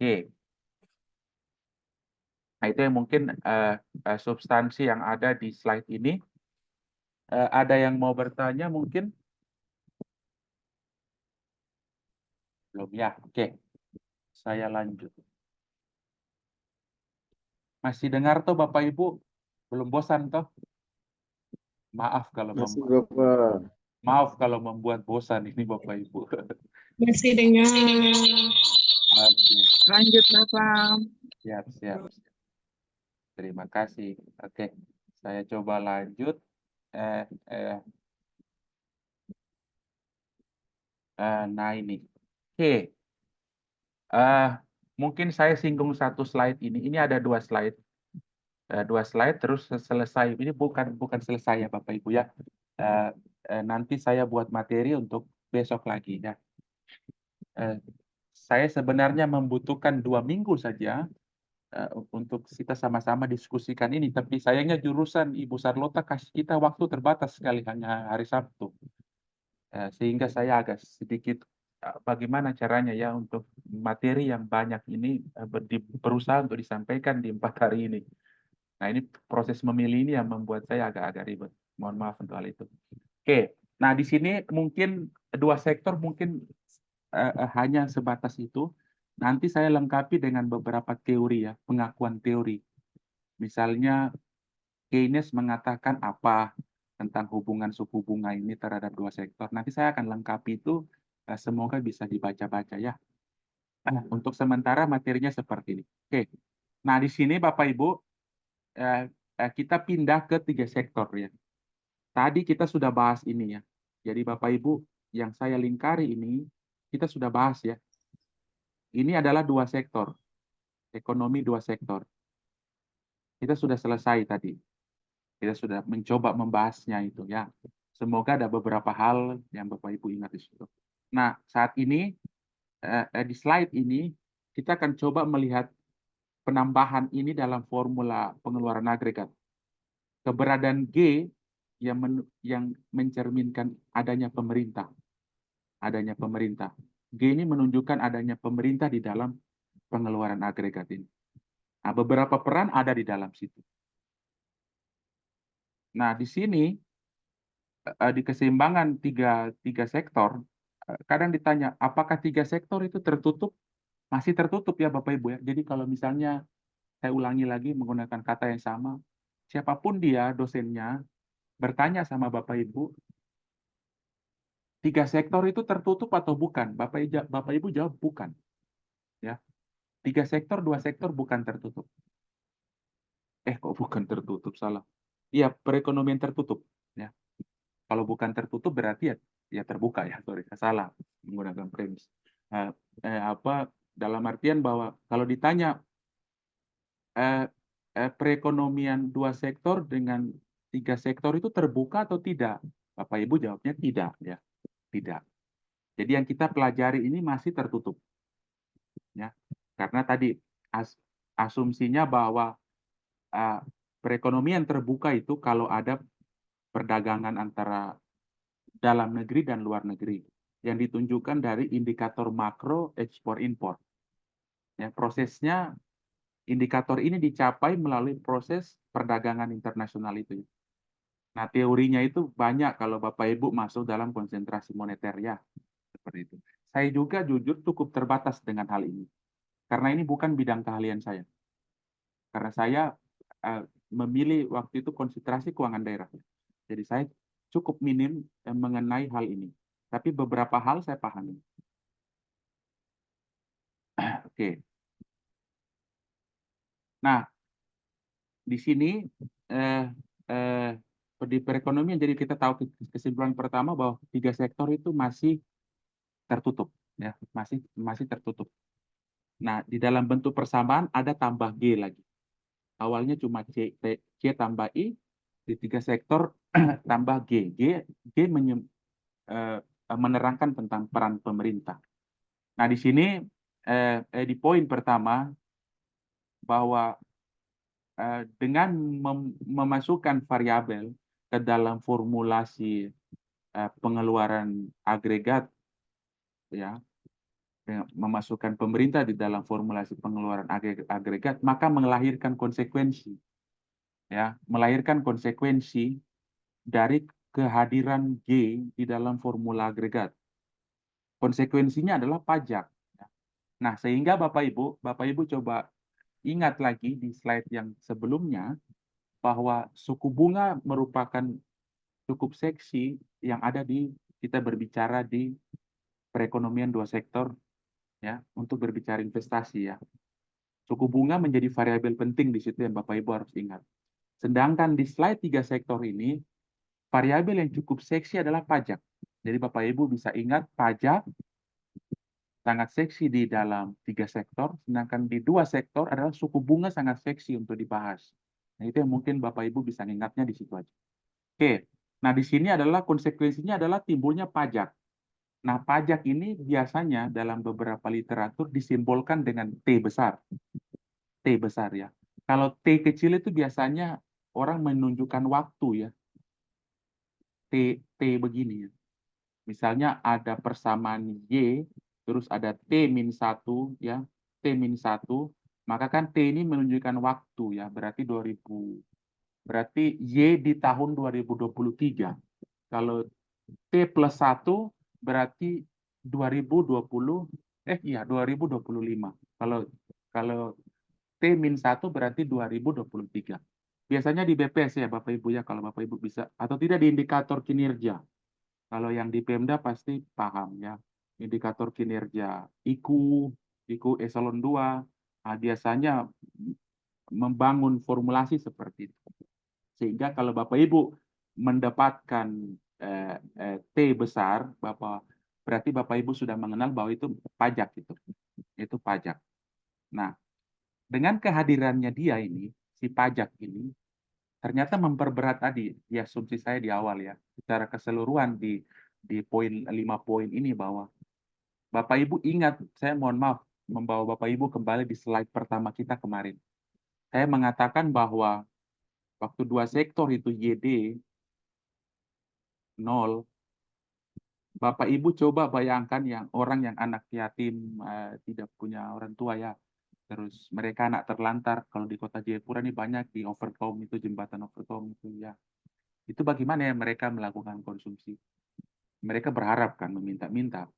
Oke. Nah itu yang mungkin substansi yang ada di slide ini. Ada yang mau bertanya mungkin? Belum ya, oke. Saya lanjut. Masih dengar toh Bapak Ibu? Belum bosan toh? Maaf kalau Masih Bapak. maaf kalau membuat bosan ini Bapak Ibu. Masih dengar. Oke, Lanjut, Bapak. siap. Terima kasih. Oke, saya coba lanjut. Nah ini. Oke. Mungkin saya singgung satu slide ini. Ini ada dua slide. Dua slide terus selesai. Ini bukan selesai ya Bapak Ibu ya. Nanti saya buat materi untuk besok lagi ya. Saya sebenarnya membutuhkan 2 minggu saja untuk kita sama-sama diskusikan ini. Tapi sayangnya jurusan Ibu Sarlota kasih kita waktu terbatas sekali, hanya hari Sabtu. Sehingga saya agak sedikit bagaimana caranya ya untuk materi yang banyak ini berusaha untuk disampaikan di 4 hari ini. Nah ini proses memilih ini yang membuat saya agak-agak ribet. Mohon maaf untuk hal itu. Oke, nah di sini mungkin 2 sektor mungkin hanya sebatas itu. Nanti saya lengkapi dengan beberapa teori ya, pengakuan teori. Misalnya Keynes mengatakan apa tentang hubungan suku bunga ini terhadap 2 sektor. Nanti saya akan lengkapi itu, semoga bisa dibaca-baca ya. Untuk sementara materinya seperti ini. Oke, nah di sini Bapak Ibu kita pindah ke 3 sektor ya. Tadi kita sudah bahas ini ya. Jadi Bapak Ibu yang saya lingkari ini kita sudah bahas ya. Ini adalah 2 sektor. Ekonomi 2 sektor. Kita sudah selesai tadi. Kita sudah mencoba membahasnya itu ya. Semoga ada beberapa hal yang Bapak Ibu ingat di situ. Nah, saat ini di slide ini kita akan coba melihat penambahan ini dalam formula pengeluaran agregat. Keberadaan G yang mencerminkan adanya pemerintah. Adanya pemerintah. G ini menunjukkan adanya pemerintah di dalam pengeluaran agregat ini. Nah, beberapa peran ada di dalam situ. Nah, di sini di keseimbangan tiga sektor, kadang ditanya, apakah 3 sektor itu tertutup? Masih tertutup ya Bapak Ibu ya. Jadi kalau misalnya saya ulangi lagi menggunakan kata yang sama, siapapun dia dosennya bertanya sama Bapak Ibu, 3 sektor itu tertutup atau bukan? Bapak Ibu jawab bukan. Ya. 3 sektor, 2 sektor bukan tertutup. Kok bukan tertutup, salah. Iya, perekonomian tertutup. Ya. Kalau bukan tertutup berarti ya terbuka ya, sorry, salah menggunakan premis. Dalam artian bahwa kalau ditanya perekonomian 2 sektor dengan 3 sektor itu terbuka atau tidak, Bapak Ibu jawabnya tidak ya, tidak. Jadi yang kita pelajari ini masih tertutup. ya. Karena tadi asumsinya bahwa perekonomian terbuka itu kalau ada perdagangan antara dalam negeri dan luar negeri yang ditunjukkan dari indikator makro ekspor impor. Ya, prosesnya indikator ini dicapai melalui proses perdagangan internasional itu. Nah, teorinya itu banyak kalau Bapak Ibu masuk dalam konsentrasi moneter ya, seperti itu. Saya juga jujur cukup terbatas dengan hal ini. Karena ini bukan bidang keahlian saya. Karena saya memilih waktu itu konsentrasi keuangan daerah. Jadi saya cukup minim mengenai hal ini. Tapi beberapa hal saya pahami. Oke. Nah, di sini di perekonomian jadi kita tahu kesimpulan pertama bahwa 3 sektor itu masih tertutup, ya, masih tertutup. Nah, di dalam bentuk persamaan ada tambah G lagi. Awalnya cuma C tambah I, di 3 sektor tambah G. G menerangkan tentang peran pemerintah. Nah, di sini di poin pertama bahwa dengan memasukkan variabel ke dalam formulasi pengeluaran agregat, ya, memasukkan pemerintah di dalam formulasi pengeluaran agregat, maka melahirkan konsekuensi, ya, melahirkan konsekuensi dari kehadiran G di dalam formula agregat. Konsekuensinya adalah pajak. Nah, sehingga Bapak Ibu coba ingat lagi di slide yang sebelumnya bahwa suku bunga merupakan cukup seksi yang ada di kita berbicara di perekonomian 2 sektor, ya, untuk berbicara investasi, ya. Suku bunga menjadi variabel penting di situ yang Bapak Ibu harus ingat. Sedangkan di slide 3 sektor ini variabel yang cukup seksi adalah pajak. Jadi Bapak Ibu bisa ingat pajak sangat seksi di dalam 3 sektor, sedangkan di 2 sektor adalah suku bunga sangat seksi untuk dibahas. Nah, itu yang mungkin Bapak Ibu bisa ingatnya di situ aja. Oke, nah di sini adalah konsekuensinya adalah timbulnya pajak. Nah, pajak ini biasanya dalam beberapa literatur disimbolkan dengan T besar. T besar, ya. Kalau T kecil itu biasanya orang menunjukkan waktu, ya. T begini, ya. Misalnya ada persamaan Y, terus ada T-1, ya. T-1, maka kan T ini menunjukkan waktu, ya. Berarti Y di tahun 2023. Kalau T plus 1 berarti 2025. Kalau T-1 berarti 2023. Biasanya di BPS ya Bapak Ibu, ya, kalau Bapak Ibu bisa, atau tidak di indikator kinerja. Kalau yang di Pemda pasti paham, ya. Indikator kinerja IKU eselon 2, nah, biasanya membangun formulasi seperti itu. Sehingga kalau Bapak Ibu mendapatkan T besar, berarti Bapak Ibu sudah mengenal bahwa itu pajak itu. Itu pajak. Nah, dengan kehadirannya dia ini, si pajak ini, ternyata memperberat tadi, di asumsi saya di awal, ya, secara keseluruhan di poin 5 poin ini bahwa Bapak Ibu ingat, saya mohon maaf membawa Bapak Ibu kembali di slide pertama kita kemarin. Saya mengatakan bahwa waktu 2 sektor itu YD 0, Bapak Ibu coba bayangkan yang orang yang anak yatim, tidak punya orang tua, ya. Terus mereka anak terlantar, kalau di kota Jayapura ini banyak di Overcom itu, jembatan Overcom itu, ya. Itu bagaimana ya mereka melakukan konsumsi? Mereka berharap kan, meminta-minta.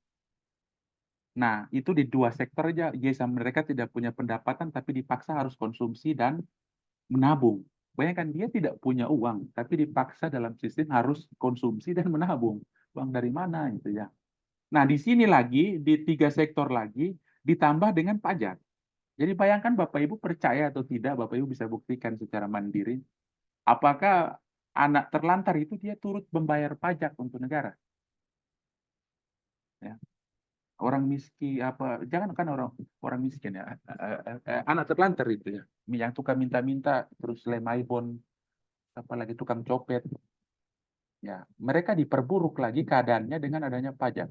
Nah, itu di 2 sektor aja, mereka tidak punya pendapatan tapi dipaksa harus konsumsi dan menabung. Bayangkan dia tidak punya uang, tapi dipaksa dalam sistem harus konsumsi dan menabung. Uang dari mana itu, ya? Nah, di sini lagi, di 3 sektor lagi, ditambah dengan pajak. Jadi bayangkan Bapak Ibu percaya atau tidak, Bapak Ibu bisa buktikan secara mandiri, apakah anak terlantar itu dia turut membayar pajak untuk negara? Ya. Orang miskin, jangan kan orang miskin, ya, anak terlantar itu, ya, yang tukang minta-minta, terus lem ibon, apalagi tukang copet, ya, mereka diperburuk lagi keadaannya dengan adanya pajak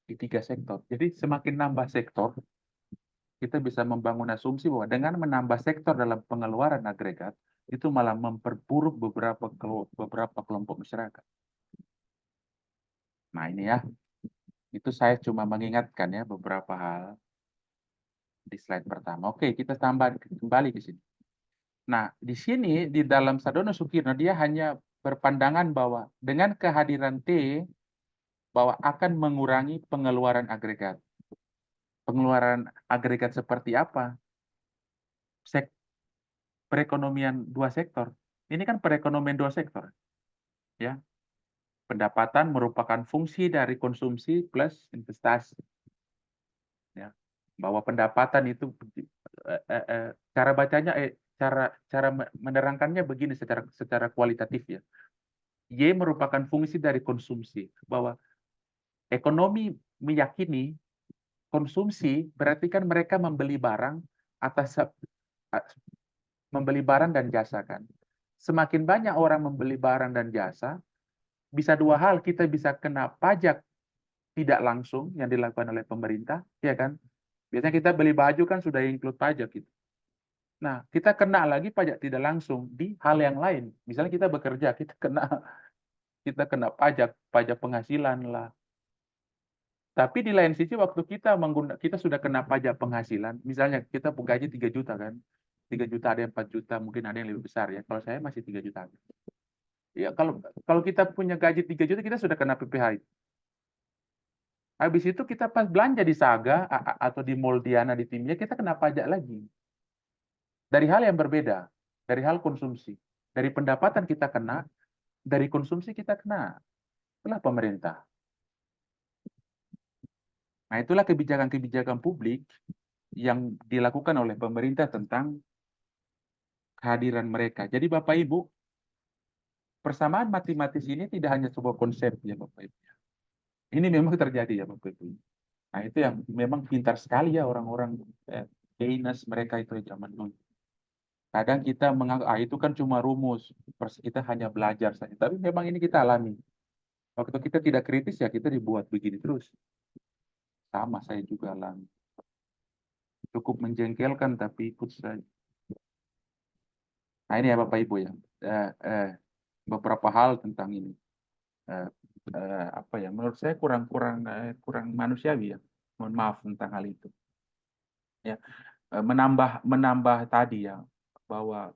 di 3 sektor. Jadi semakin nambah sektor, kita bisa membangun asumsi bahwa dengan menambah sektor dalam pengeluaran agregat, itu malah memperburuk beberapa kelompok masyarakat. Nah ini ya, itu saya cuma mengingatkan ya beberapa hal di slide pertama. Oke, kita tambah kembali ke sini. Nah, di sini di dalam Sadono Sukirno dia hanya berpandangan bahwa dengan kehadiran T bahwa akan mengurangi pengeluaran agregat. Pengeluaran agregat seperti apa? Perekonomian dua sektor. Ini kan perekonomian dua sektor. Ya. Pendapatan merupakan fungsi dari konsumsi plus investasi. Ya. Bahwa pendapatan itu cara bacanya cara menerangkannya begini secara kualitatif ya. Y merupakan fungsi dari konsumsi, bahwa ekonomi meyakini konsumsi berarti kan mereka membeli barang atas membeli barang dan jasa kan. Semakin banyak orang membeli barang dan jasa, bisa dua hal, kita bisa kena pajak tidak langsung yang dilakukan oleh pemerintah, ya kan? Biasanya kita beli baju kan sudah include pajak gitu. Nah, kita kena lagi pajak tidak langsung di hal yang lain. Misalnya kita bekerja, kita kena pajak penghasilan lah. Tapi di lain sisi waktu kita sudah kena pajak penghasilan, misalnya kita gaji 3 juta kan. 3 juta ada yang 4 juta, mungkin ada yang lebih besar ya. Kalau saya masih 3 juta. Ya kalau kita punya gaji 3 juta kita sudah kena PPh. Habis itu kita pas belanja di Saga atau di Mall Diana di Timnya kita kena pajak lagi. Dari hal yang berbeda, dari hal konsumsi. Dari pendapatan kita kena, dari konsumsi kita kena. Itulah pemerintah. Nah, itulah kebijakan-kebijakan publik yang dilakukan oleh pemerintah tentang kehadiran mereka. Jadi Bapak Ibu, persamaan matematis ini tidak hanya sebuah konsep ya Bapak Ibu. Ini memang terjadi ya Bapak Ibu. Nah, itu yang memang pintar sekali ya orang-orang Keynes mereka itu zaman dulu. Kadang kita menganggap, itu kan cuma rumus, kita hanya belajar saja. Tapi memang ini kita alami. Waktu kita tidak kritis ya kita dibuat begini terus. Sama saya juga alami. Cukup menjengkelkan tapi ikut saja. Nah ini ya Bapak Ibu ya. Beberapa hal tentang ini. Apa ya? Menurut saya kurang manusiawi ya. Mohon maaf tentang hal itu. Ya, menambah tadi ya bahwa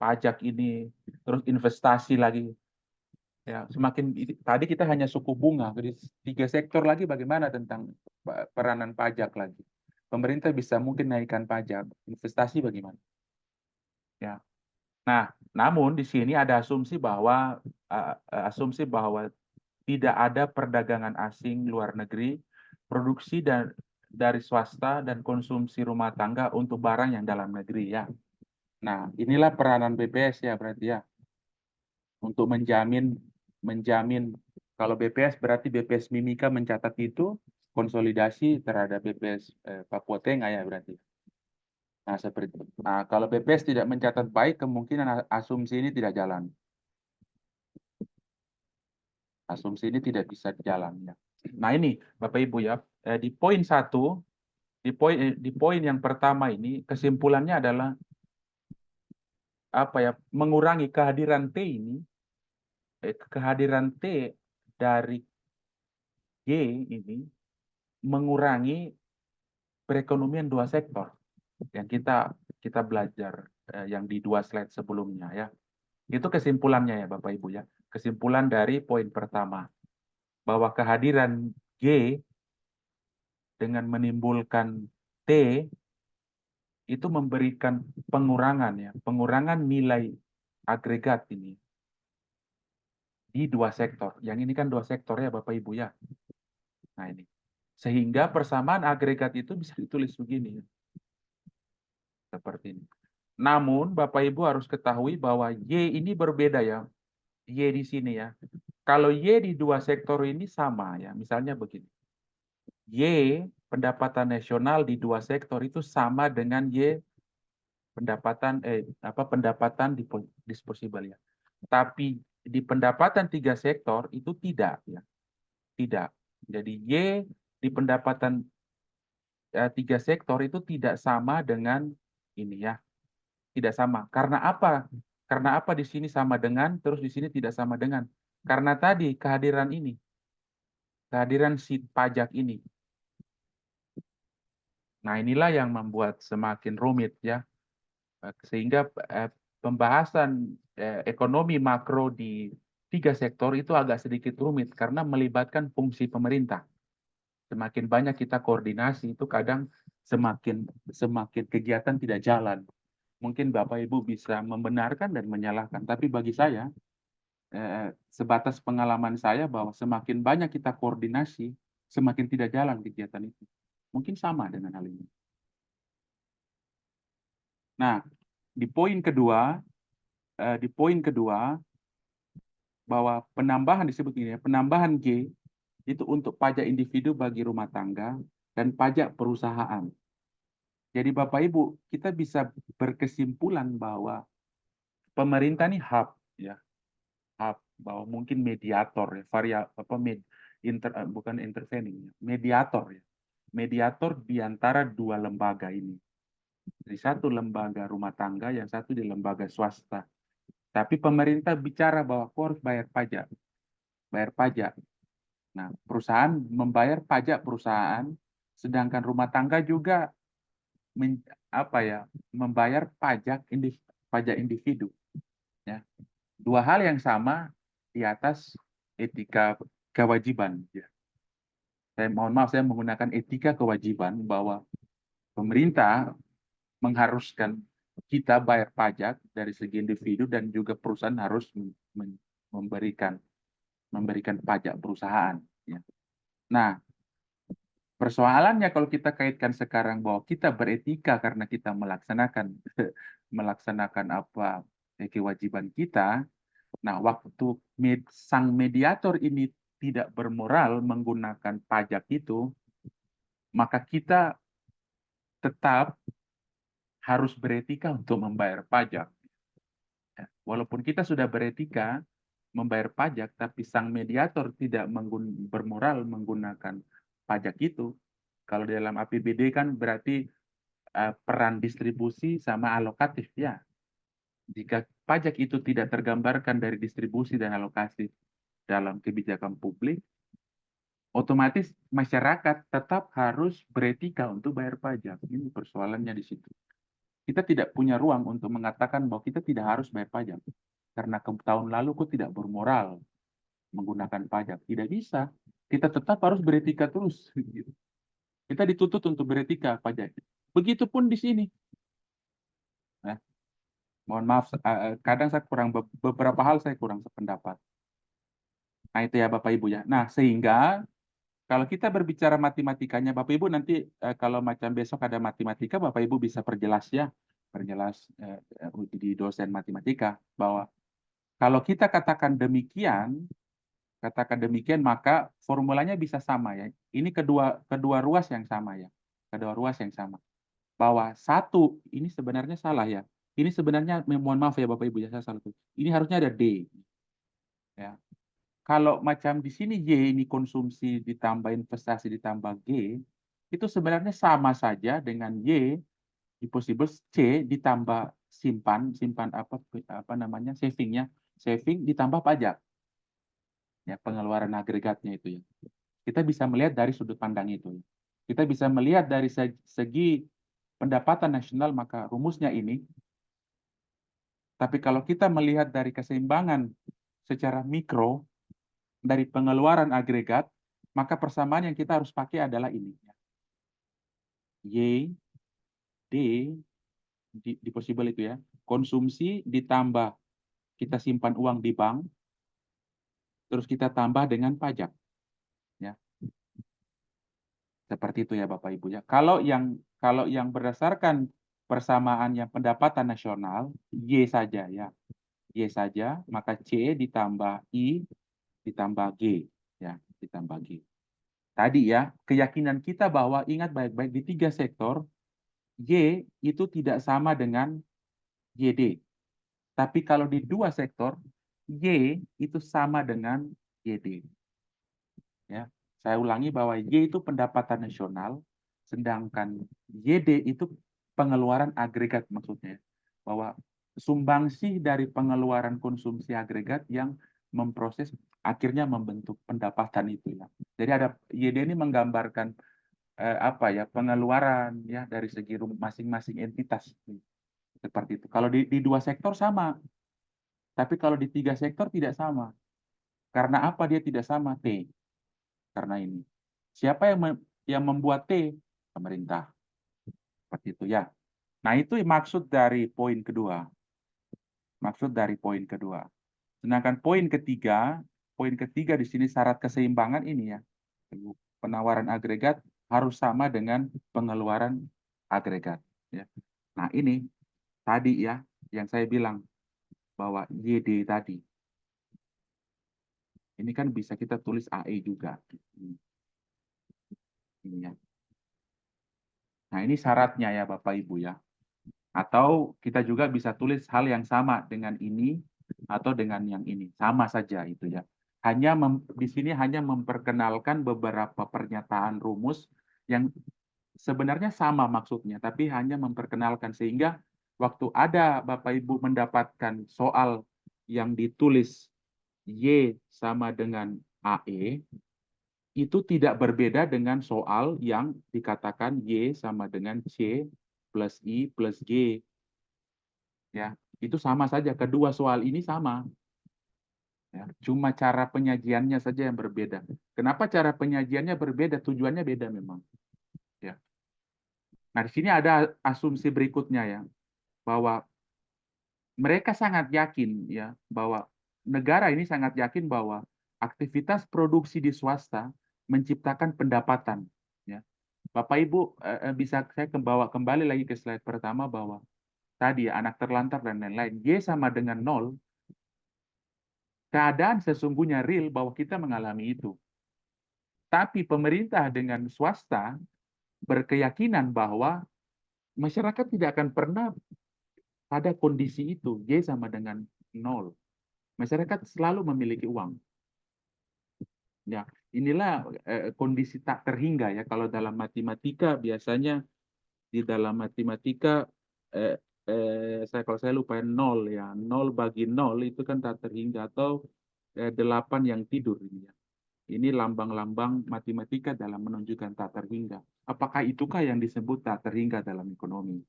pajak ini terus investasi lagi. Ya, tadi kita hanya suku bunga, jadi 3 sektor lagi bagaimana tentang peranan pajak lagi. Pemerintah bisa mungkin naikkan pajak, investasi bagaimana? Ya. Nah, namun di sini ada asumsi bahwa tidak ada perdagangan asing luar negeri, produksi dari swasta dan konsumsi rumah tangga untuk barang yang dalam negeri ya. Nah, inilah peranan BPS ya berarti ya. Untuk menjamin kalau BPS berarti BPS Mimika mencatat itu konsolidasi terhadap BPS Papua Tengah ya berarti. Nah, seperti itu. Nah, kalau BPS tidak mencatat baik, kemungkinan asumsi ini tidak jalan. Asumsi ini tidak bisa jalan ya. Nah, ini Bapak Ibu ya, di poin 1, di poin yang pertama ini kesimpulannya adalah apa ya? Mengurangi kehadiran T ini, kehadiran T dari G ini mengurangi perekonomian dua sektor yang kita belajar yang di 2 slide sebelumnya ya. Itu kesimpulannya ya Bapak Ibu ya. Kesimpulan dari poin pertama bahwa kehadiran G dengan menimbulkan T itu memberikan pengurangan nilai agregat ini di 2 sektor. Yang ini kan 2 sektor ya Bapak Ibu ya. Nah ini. Sehingga persamaan agregat itu bisa ditulis begini. Seperti ini. Namun Bapak Ibu harus ketahui bahwa Y ini berbeda ya. Y di sini ya. Kalau Y di 2 sektor ini sama ya. Misalnya begini. Y pendapatan nasional di 2 sektor itu sama dengan Y pendapatan disposable ya. Tapi di pendapatan 3 sektor itu tidak ya. Tidak. Jadi Y di pendapatan tiga sektor itu tidak sama dengan ini ya, tidak sama. Karena apa? Karena apa di sini sama dengan, terus di sini tidak sama dengan? Karena tadi kehadiran ini, kehadiran si pajak ini. Nah, inilah yang membuat semakin rumit ya, sehingga pembahasan ekonomi makro di tiga sektor itu agak sedikit rumit karena melibatkan fungsi pemerintah. Semakin banyak kita koordinasi itu kadang semakin kegiatan tidak jalan. Mungkin Bapak Ibu bisa membenarkan dan menyalahkan, tapi bagi saya sebatas pengalaman saya bahwa semakin banyak kita koordinasi, semakin tidak jalan kegiatan itu. Mungkin sama dengan hal ini. Nah, di poin kedua bahwa penambahan disebut ini ya, penambahan G itu untuk pajak individu bagi rumah tangga dan pajak perusahaan. Jadi Bapak Ibu, kita bisa berkesimpulan bahwa pemerintah ini hub ya, hub bahwa mungkin mediator ya, bukan intervening, mediator ya. Mediator di antara dua lembaga ini. Di satu lembaga rumah tangga, yang satu di lembaga swasta. Tapi pemerintah bicara bahwa kau harus bayar pajak. Bayar pajak. Nah, perusahaan membayar pajak perusahaan, sedangkan rumah tangga juga membayar pajak individu. Ya. Dua hal yang sama di atas etika kewajiban. Ya. Saya mohon maaf, saya menggunakan etika kewajiban bahwa pemerintah mengharuskan kita bayar pajak dari segi individu dan juga perusahaan harus memberikan pajak perusahaan. Ya. Nah, persoalannya kalau kita kaitkan sekarang bahwa kita beretika karena kita melaksanakan apa kewajiban kita. Nah, waktu sang mediator ini tidak bermoral menggunakan pajak itu, maka kita tetap harus beretika untuk membayar pajak. Walaupun kita sudah beretika membayar pajak, tapi sang mediator tidak bermoral menggunakan pajak itu. Kalau di dalam APBD kan berarti peran distribusi sama alokatif ya. Jika pajak itu tidak tergambarkan dari distribusi dan alokasi dalam kebijakan publik, otomatis masyarakat tetap harus beretika untuk bayar pajak. Ini persoalannya di situ. Kita tidak punya ruang untuk mengatakan bahwa kita tidak harus bayar pajak. Karena tahun lalu kok tidak bermoral menggunakan pajak. Tidak bisa. Kita tetap harus beretika terus. Kita dituntut untuk beretika pajak. Begitupun di sini. Nah, mohon maaf, kadang saya beberapa hal saya kurang sependapat. Nah, itu ya Bapak Ibu ya. Nah, sehingga kalau kita berbicara matematikanya, Bapak Ibu nanti kalau macam besok ada matematika, Bapak Ibu bisa perjelas ya. Perjelas di dosen matematika bahwa kalau kita katakan demikian, maka formulanya bisa sama ya. Ini kedua ruas yang sama ya. Kedua ruas yang sama. Bahwa satu, ini sebenarnya salah ya. Ini sebenarnya, mohon maaf ya Bapak Ibu ya, saya salah. Ini harusnya ada D. Ya. Kalau macam di sini Y ini konsumsi ditambah investasi ditambah G, itu sebenarnya sama saja dengan Y possible C ditambah simpan apa namanya saving ditambah pajak. Ya, pengeluaran agregatnya itu ya. Kita bisa melihat dari sudut pandang itu. Kita bisa melihat dari segi pendapatan nasional maka rumusnya ini. Tapi kalau kita melihat dari keseimbangan secara mikro dari pengeluaran agregat, maka persamaan yang kita harus pakai adalah ini. Y, D, di possible itu ya. Konsumsi ditambah kita simpan uang di bank, terus kita tambah dengan pajak. Ya. Seperti itu ya Bapak Ibu ya. Kalau yang berdasarkan persamaan yang pendapatan nasional, Y saja ya. Y saja, maka C ditambah I ditambah G ya, ditambah G. Tadi ya, keyakinan kita bahwa ingat baik-baik di tiga sektor Y itu tidak sama dengan YD. Tapi kalau di dua sektor Y itu sama dengan YD. Ya, saya ulangi bahwa Y itu pendapatan nasional, Sedangkan YD itu pengeluaran agregat maksudnya. Bahwa sumbangsih dari pengeluaran konsumsi agregat yang memproses akhirnya membentuk pendapatan itu ya. Jadi ada YD ini menggambarkan apa ya pengeluaran ya dari segi masing-masing entitas seperti itu. Kalau di dua sektor sama, tapi kalau di tiga sektor tidak sama. Karena apa dia tidak sama? T. Karena ini. Siapa yang membuat T? Pemerintah. Seperti itu ya. Nah, itu maksud dari poin kedua. Maksud dari poin kedua. Sedangkan poin ketiga di sini syarat keseimbangan ini ya. Penawaran agregat harus sama dengan pengeluaran agregat ya. Nah, ini tadi ya yang saya bilang bahwa YD tadi. Ini kan bisa kita tulis AE juga. Ini ya. Nah, ini syaratnya ya Bapak Ibu ya. Atau kita juga bisa tulis hal yang sama dengan ini atau dengan yang ini. Sama saja itu ya. Di sini hanya memperkenalkan beberapa pernyataan rumus yang sebenarnya sama maksudnya, tapi hanya memperkenalkan sehingga waktu ada Bapak Ibu mendapatkan soal yang ditulis Y sama dengan AE, itu tidak berbeda dengan soal yang dikatakan Y sama dengan C plus I plus G. Ya, itu sama saja. Kedua soal ini sama. Ya, cuma cara penyajiannya saja yang berbeda. Kenapa cara penyajiannya berbeda? Tujuannya beda memang. Ya. Nah, di sini ada asumsi berikutnya ya, bahwa mereka sangat yakin ya bahwa negara ini sangat yakin bahwa aktivitas produksi di swasta menciptakan pendapatan. Ya. Bapak Ibu bisa saya bawa kembali lagi ke slide pertama bahwa tadi ya, anak terlantar dan lain-lain. Y sama dengan 0. Keadaan sesungguhnya real bahwa kita mengalami itu. Tapi pemerintah dengan swasta berkeyakinan bahwa masyarakat tidak akan pernah pada kondisi itu. Y sama dengan 0. Masyarakat selalu memiliki uang. Ya, inilah kondisi tak terhingga ya. Kalau dalam matematika biasanya di dalam matematika kalau saya lupa 0 ya. 0 bagi 0 itu kan tak terhingga atau 8 yang tidur ini ya. Ini lambang-lambang matematika dalam menunjukkan tak terhingga. Apakah itukah yang disebut tak terhingga dalam ekonomi?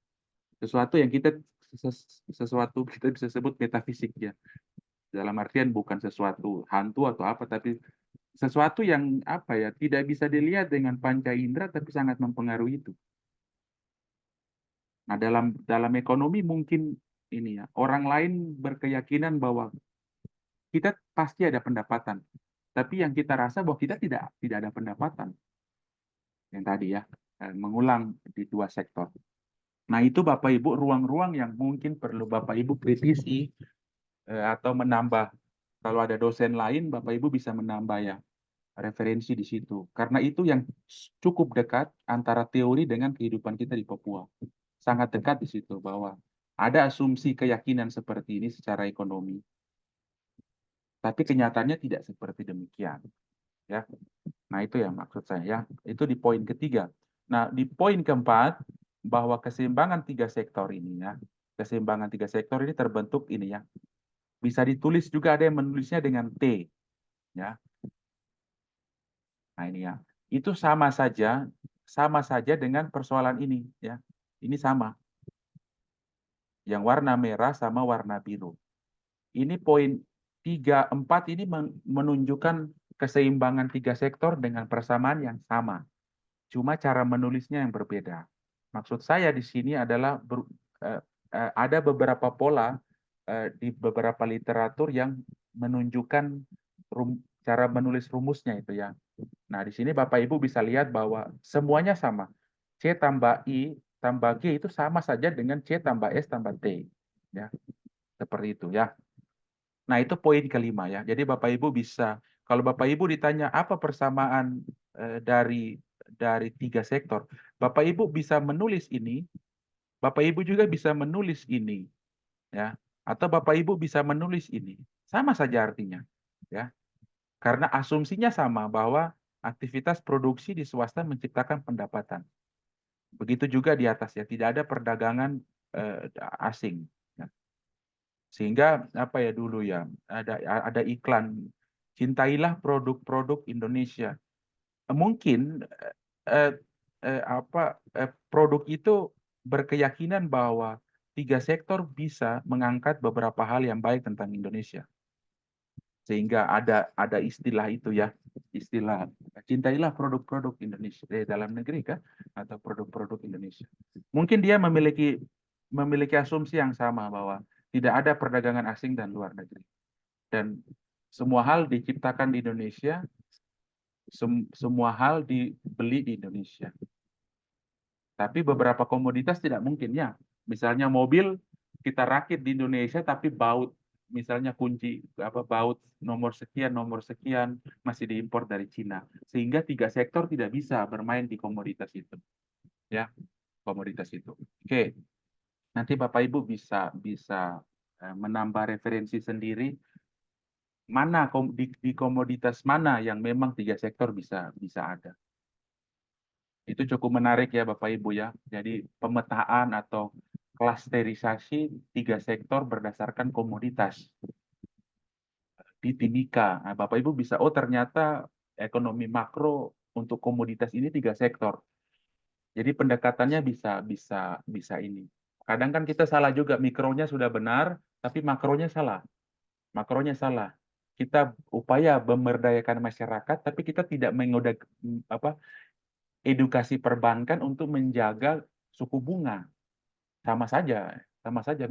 Sesuatu yang kita bisa sebut metafisik ya. Dalam artian bukan sesuatu hantu atau apa, tapi sesuatu yang apa ya tidak bisa dilihat dengan panca indera tapi sangat mempengaruhi itu. Nah, dalam ekonomi mungkin ini ya, orang lain berkeyakinan bahwa kita pasti ada pendapatan. Tapi yang kita rasa bahwa kita tidak ada pendapatan. Yang tadi ya, mengulang di dua sektor. Nah, itu Bapak Ibu ruang-ruang yang mungkin perlu Bapak Ibu kritisi atau menambah. Kalau ada dosen lain, Bapak Ibu bisa menambah ya referensi di situ. Karena itu yang cukup dekat antara teori dengan kehidupan kita di Papua. Sangat dekat di situ bahwa ada asumsi keyakinan seperti ini secara ekonomi. Tapi kenyataannya tidak seperti demikian. Ya. Nah, itu yang maksud saya ya. Itu di poin ketiga. Nah, di poin keempat bahwa keseimbangan tiga sektor ini ya. Keseimbangan tiga sektor ini terbentuk ini ya. Bisa ditulis juga ada yang menulisnya dengan T. Ya. Nah, ini ya. Itu sama saja dengan persoalan ini ya. Ini sama. Yang warna merah sama warna biru. Ini poin 3, 4 ini menunjukkan keseimbangan tiga sektor dengan persamaan yang sama. Cuma cara menulisnya yang berbeda. Maksud saya di sini adalah ada beberapa pola di beberapa literatur yang menunjukkan cara menulis rumusnya itu ya. Nah, di sini Bapak Ibu bisa lihat bahwa semuanya sama. C tambah I tambah G itu sama saja dengan C tambah S tambah T. Ya, seperti itu ya. Nah, itu poin kelima ya. Jadi Bapak Ibu bisa, kalau Bapak Ibu ditanya apa persamaan dari tiga sektor, Bapak Ibu bisa menulis ini, Bapak Ibu juga bisa menulis ini, ya. Atau Bapak Ibu bisa menulis ini. Sama saja artinya, ya. Karena asumsinya sama bahwa aktivitas produksi di swasta menciptakan pendapatan. Begitu juga di atas ya, tidak ada perdagangan asing. Ya. Sehingga apa ya dulu ya, ada iklan, cintailah produk-produk Indonesia. Mungkin eh, produk itu berkeyakinan bahwa 3 sektor bisa mengangkat beberapa hal yang baik tentang Indonesia. Sehingga ada istilah itu ya, istilah cintailah produk-produk Indonesia dalam negeri kan, atau produk-produk Indonesia. Mungkin dia memiliki asumsi yang sama bahwa tidak ada perdagangan asing dan luar negeri. Dan semua hal diciptakan di Indonesia, semua hal dibeli di Indonesia. Tapi beberapa komoditas tidak mungkin ya. Misalnya mobil kita rakit di Indonesia tapi baut, misalnya kunci baut nomor sekian masih diimpor dari Cina. Sehingga 3 sektor tidak bisa bermain di komoditas itu. Ya, komoditas itu. Oke. Nanti Bapak Ibu bisa menambah referensi sendiri mana di komoditas mana yang memang 3 sektor bisa ada. Itu cukup menarik ya Bapak Ibu ya. Jadi pemetaan atau klasterisasi 3 sektor berdasarkan komoditas di Timika. Nah, Bapak Ibu bisa, oh ternyata ekonomi makro untuk komoditas ini 3 sektor. Jadi pendekatannya bisa ini. Kadang kan kita salah juga, mikronya sudah benar, tapi makronya salah. Makronya salah. Kita upaya memberdayakan masyarakat, tapi kita tidak edukasi perbankan untuk menjaga suku bunga. Sama saja.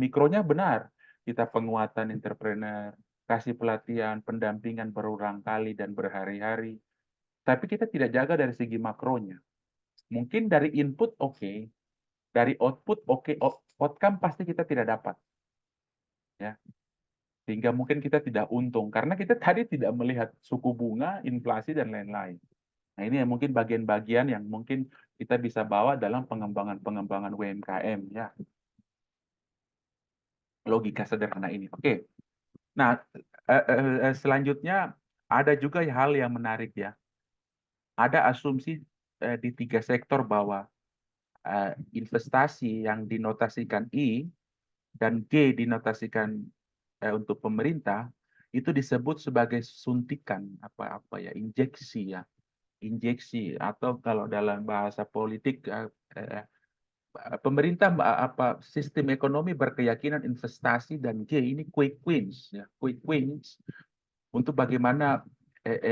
Mikronya benar. Kita penguatan entrepreneur, kasih pelatihan, pendampingan berulang kali dan berhari-hari. Tapi kita tidak jaga dari segi makronya. Mungkin dari input oke, dari output oke, outcome pasti kita tidak dapat. Ya. Sehingga mungkin kita tidak untung karena kita tadi tidak melihat suku bunga, inflasi dan lain-lain. Nah, ini yang mungkin bagian-bagian yang mungkin kita bisa bawa dalam pengembangan UMKM ya. Logika sederhana ini. Oke. Nah, selanjutnya ada juga hal yang menarik ya. Ada asumsi di 3 sektor bahwa investasi yang dinotasikan I dan G dinotasikan untuk pemerintah itu disebut sebagai suntikan injeksi ya. Injeksi atau kalau dalam bahasa politik pemerintah sistem ekonomi berkeyakinan investasi dan G ini quick wins ya, quick wins untuk bagaimana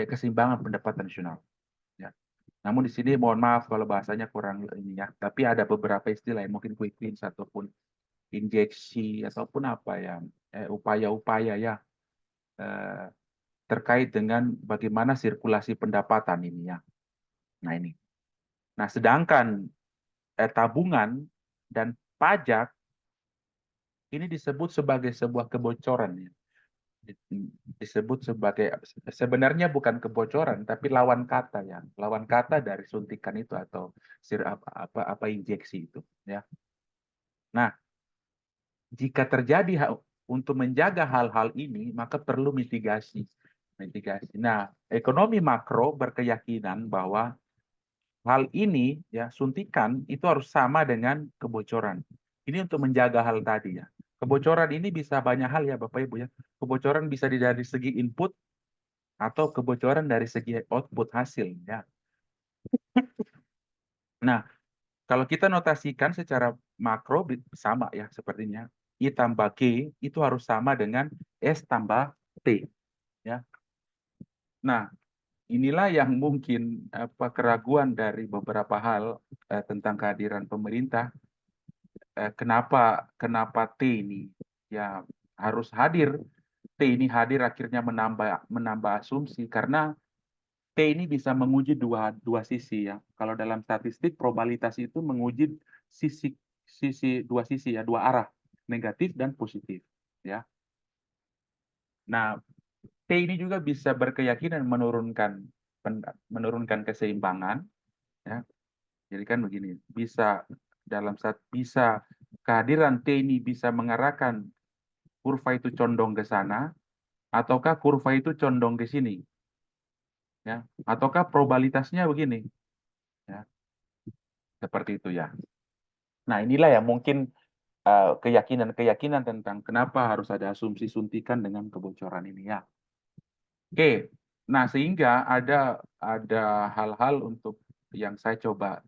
keseimbangan pendapatan nasional ya. Namun di sini mohon maaf kalau bahasanya kurang ini ya, tapi ada beberapa istilah yang mungkin quick wins ataupun injeksi ataupun apa ya, upaya-upaya ya terkait dengan bagaimana sirkulasi pendapatan ini ya. Nah ini. Nah sedangkan tabungan dan pajak ini disebut sebagai sebuah kebocoran ya. Disebut sebagai, sebenarnya bukan kebocoran tapi lawan kata ya, lawan kata dari suntikan itu atau injeksi itu ya. Nah, jika terjadi untuk menjaga hal-hal ini maka perlu mitigasi. Nah, ekonomi makro berkeyakinan bahwa hal ini ya, suntikan itu harus sama dengan kebocoran. Ini untuk menjaga hal tadi ya. Kebocoran ini bisa banyak hal ya Bapak Ibu ya. Kebocoran bisa dari segi input atau kebocoran dari segi output hasil ya. Nah, kalau kita notasikan secara makro sama ya sepertinya. I tambah G itu harus sama dengan S tambah T ya. Nah, inilah yang mungkin keraguan dari beberapa hal tentang kehadiran pemerintah. Kenapa T ini ya harus hadir? T ini hadir akhirnya menambah asumsi karena T ini bisa menguji dua sisi ya. Kalau dalam statistik probabilitas itu menguji dua sisi ya, dua arah, negatif dan positif ya. Nah, T ini juga bisa berkeyakinan menurunkan keseimbangan ya. Jadi kan begini, bisa kehadiran T ini bisa mengarahkan kurva itu condong ke sana ataukah kurva itu condong ke sini. Ya, ataukah probabilitasnya begini. Ya. Seperti itu ya. Nah, inilah yang mungkin keyakinan-keyakinan tentang kenapa harus ada asumsi suntikan dengan kebocoran ini ya. Oke, nah sehingga ada hal-hal untuk yang saya coba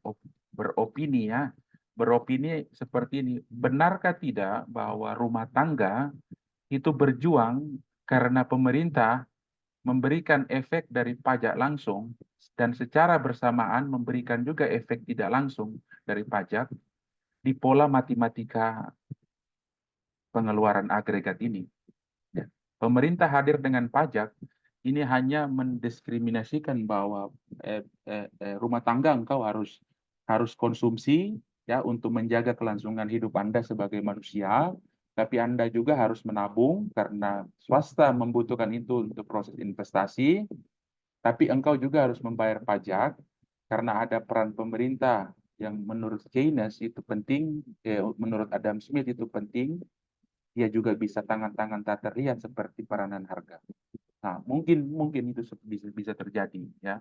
beropini ya. Beropini seperti ini, benarkah tidak bahwa rumah tangga itu berjuang karena pemerintah memberikan efek dari pajak langsung dan secara bersamaan memberikan juga efek tidak langsung dari pajak di pola matematika pengeluaran agregat ini. Ya. Pemerintah hadir dengan pajak ini hanya mendiskriminasikan bahwa rumah tangga engkau harus konsumsi ya untuk menjaga kelangsungan hidup Anda sebagai manusia, tapi Anda juga harus menabung karena swasta membutuhkan itu untuk proses investasi, tapi engkau juga harus membayar pajak karena ada peran pemerintah yang menurut Keynes itu penting, menurut Adam Smith itu penting, dia juga bisa tangan-tangan tak terlihat seperti peranan harga. Nah, mungkin itu bisa terjadi ya.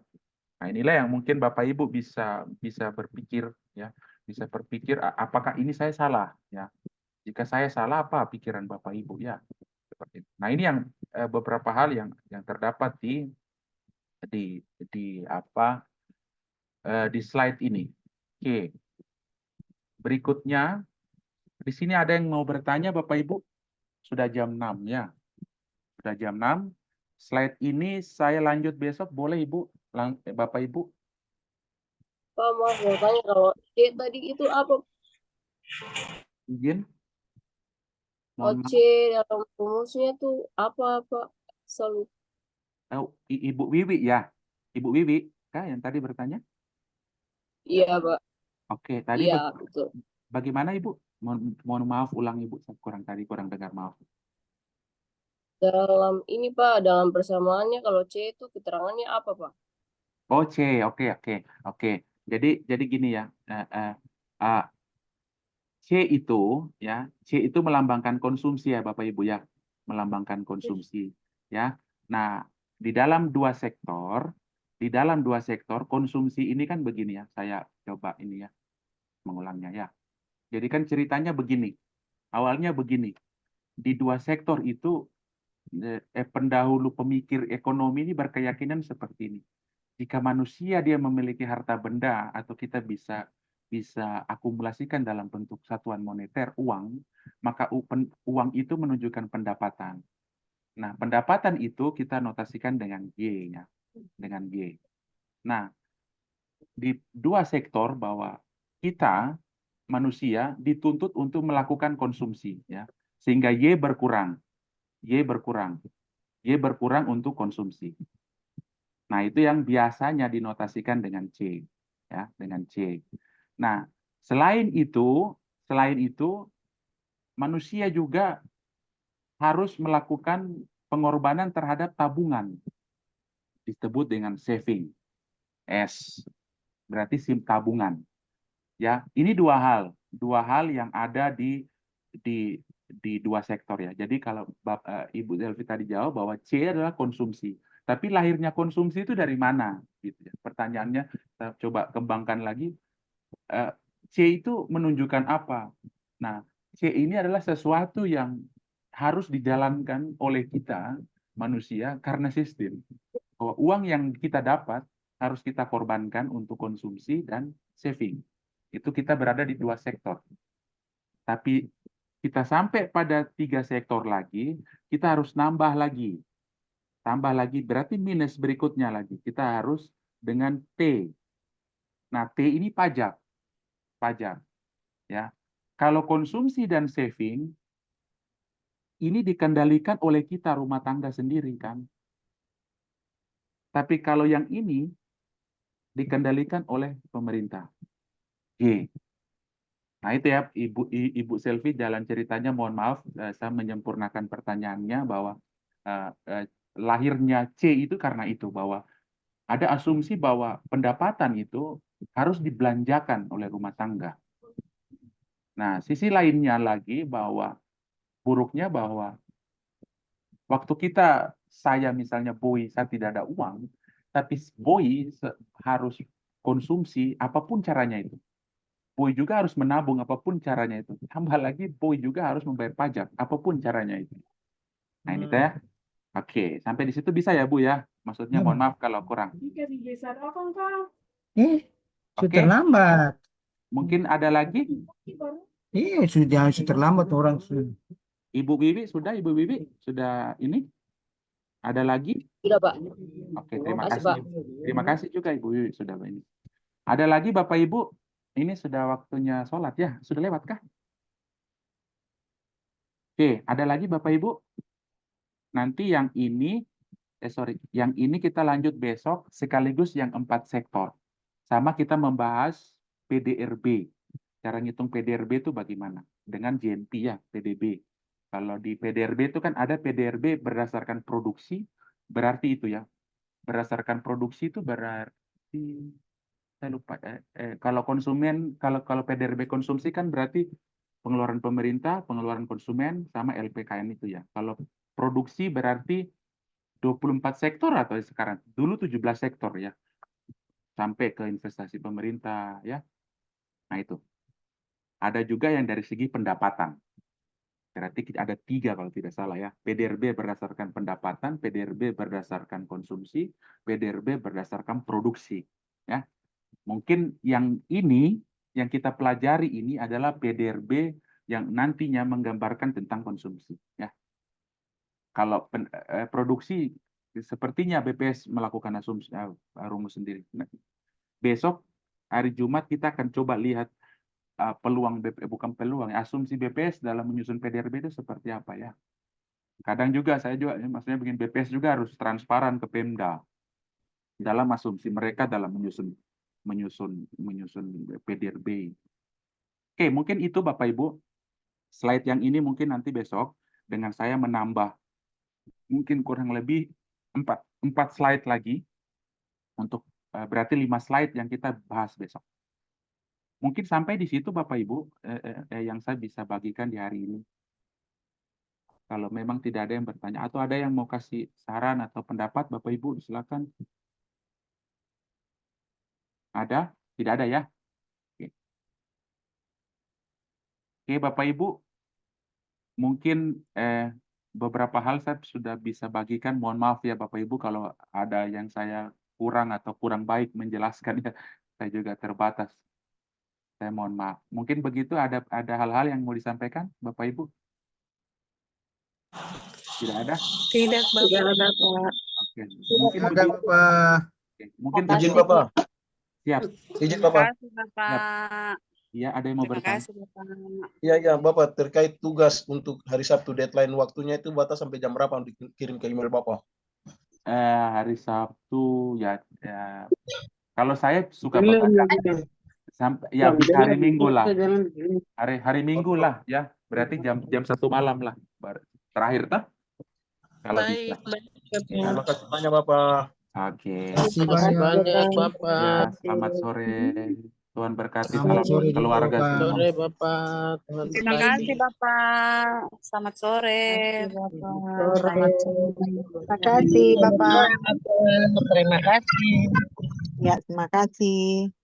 Nah, inilah yang mungkin Bapak Ibu bisa berpikir ya, bisa berpikir apakah ini saya salah ya. Jika saya salah apa pikiran Bapak Ibu ya. Seperti itu. Nah, ini yang beberapa hal yang terdapat di apa di slide ini. Oke. Berikutnya di sini ada yang mau bertanya Bapak Ibu? Sudah jam 6 ya. Sudah jam 6. Slide ini saya lanjut besok boleh Ibu? Bapak Ibu? Pak, maaf mau tanya kalau C tadi itu apa? Izin? Kalau Mohon C dalam rumusnya tuh apa, Pak? Selalu. Ibu Wiwi ya? Ibu Wiwi kah yang tadi bertanya? Iya, Pak. Oke, tadi Iya, betul. bagaimana Ibu? Mohon maaf ulang Ibu, kurang dengar maaf. Dalam ini, Pak, dalam persamaannya kalau C itu keterangannya apa, Pak? Oh C, oke. Jadi gini ya, C itu melambangkan konsumsi ya Bapak Ibu ya, melambangkan konsumsi ya. Nah, di dalam dua sektor konsumsi ini kan begini ya, saya coba ini ya mengulangnya ya. Jadi kan ceritanya begini, awalnya begini, di dua sektor itu pendahulu pemikir ekonomi ini berkeyakinan seperti ini. Jika manusia dia memiliki harta benda atau kita bisa akumulasikan dalam bentuk satuan moneter uang, maka uang itu menunjukkan pendapatan. Nah, pendapatan itu kita notasikan dengan Y ya, dengan Y. Nah, di dua sektor bahwa kita manusia dituntut untuk melakukan konsumsi ya, sehingga Y berkurang untuk konsumsi. Nah, itu yang biasanya dinotasikan dengan C ya, dengan C. Nah, selain itu manusia juga harus melakukan pengorbanan terhadap tabungan. Disebut dengan saving. S. Berarti tabungan. Ya, ini dua hal yang ada di dua sektor ya. Jadi kalau Ibu Delvi tadi jawab bahwa C adalah konsumsi. Tapi lahirnya konsumsi itu dari mana? Gitu ya. Pertanyaannya kita coba kembangkan lagi. C itu menunjukkan apa? Nah, C ini adalah sesuatu yang harus dijalankan oleh kita manusia karena sistem. Bahwa uang yang kita dapat harus kita korbankan untuk konsumsi dan saving. Itu kita berada di dua sektor. Tapi kita sampai pada 3 sektor lagi, kita harus nambah lagi. Tambah lagi berarti minus berikutnya lagi. Kita harus dengan T. Nah, T ini pajak. Pajak. Ya. Kalau konsumsi dan saving ini dikendalikan oleh kita rumah tangga sendiri kan. Tapi kalau yang ini dikendalikan oleh pemerintah. G. Nah itu ya Ibu Selvi jalan ceritanya, mohon maaf saya menyempurnakan pertanyaannya bahwa lahirnya C itu karena itu, bahwa ada asumsi bahwa pendapatan itu harus dibelanjakan oleh rumah tangga. Nah sisi lainnya lagi bahwa buruknya bahwa waktu saya misalnya Boy, saya tidak ada uang, tapi Boy harus konsumsi apapun caranya itu. Boy juga harus menabung apapun caranya itu. Tambah lagi Boy juga harus membayar pajak apapun caranya itu. Nah ini teh. Oke, sampai di situ bisa ya Bu ya? Maksudnya mohon maaf kalau kurang. sudah Oke, terlambat. mungkin ada lagi? Sudah terlambat orang sudah. Ibu Bibi sudah ini? Ada lagi? Sudah, Pak. Oke, terima Makasih, kasih. Pak. Terima kasih juga Ibu Bibi sudah ini. Ada lagi Bapak Ibu? Ini sudah waktunya sholat ya? Sudah lewat kah? Oke, ada lagi Bapak Ibu? Nanti yang ini, yang ini kita lanjut besok sekaligus yang 4 sektor. Sama kita membahas PDRB. Cara ngitung PDRB itu bagaimana? Dengan JNP ya, PDB. Kalau di PDRB itu kan ada PDRB berdasarkan produksi, berarti itu ya. Berdasarkan produksi itu berarti saya lupa. Kalau konsumen, kalau PDRB konsumsi kan berarti pengeluaran pemerintah, pengeluaran konsumen, sama LPKN itu ya. Kalau produksi berarti 24 sektor atau sekarang dulu 17 sektor ya. Sampai ke investasi pemerintah ya. Nah itu. Ada juga yang dari segi pendapatan. Berarti ada 3 kalau tidak salah ya. PDRB berdasarkan pendapatan, PDRB berdasarkan konsumsi, PDRB berdasarkan produksi. Ya, mungkin yang ini yang kita pelajari ini adalah PDRB yang nantinya menggambarkan tentang konsumsi. Ya, kalau produksi sepertinya BPS melakukan asumsi rumus sendiri. Nah, besok hari Jumat kita akan coba lihat peluang bukan peluang, asumsi BPS dalam menyusun PDRB itu seperti apa ya. Kadang juga saya juga maksudnya bikin BPS juga harus transparan ke Pemda dalam asumsi mereka dalam menyusun PDRB. Oke, mungkin itu Bapak Ibu. Slide yang ini mungkin nanti besok dengan saya menambah mungkin kurang lebih 4 slide lagi untuk berarti 5 slide yang kita bahas besok. Mungkin sampai di situ Bapak Ibu yang saya bisa bagikan di hari ini. Kalau memang tidak ada yang bertanya atau ada yang mau kasih saran atau pendapat Bapak Ibu silakan. Ada? Tidak ada ya? Oke. Oke Bapak Ibu, mungkin beberapa hal saya sudah bisa bagikan. Mohon maaf ya Bapak Ibu kalau ada yang saya kurang atau kurang baik menjelaskan ya. Saya juga terbatas. Saya mohon maaf. Mungkin begitu ada hal-hal yang mau disampaikan Bapak Ibu? Tidak ada? Tidak, Bapak. Tidak ada, Pak. Oke. Mungkin Ada begitu. Bapak. Oke. Mungkin Izin begitu. Bapak. Siap. Izin Terima Bapak. kasih, Bapak. Iya, ada yang mau Terima bertanya? kasih, Bapak. Iya Bapak, terkait tugas untuk hari Sabtu deadline waktunya itu batas sampai jam berapa untuk dikirim ke email Bapak? Hari Sabtu ya, kalau saya suka bekerja sampai ya bisa hari Minggu lah. Hari Minggu lah ya. Berarti jam 1 malam lah terakhir tak? Kalau bisa. Terima kasih banyak Bapak. Oke. Terima kasih Terima banyak. kasih banyak, Ya, Bapak. selamat sore. Tuhan berkati Selamat salam sore juga, keluarga Bapak. semua. Sore Bapak. Tuhan Terima berkati. kasih, Bapak. Selamat sore. Sore. Terima kasih, Bapak. Terima kasih. Ya, terima kasih.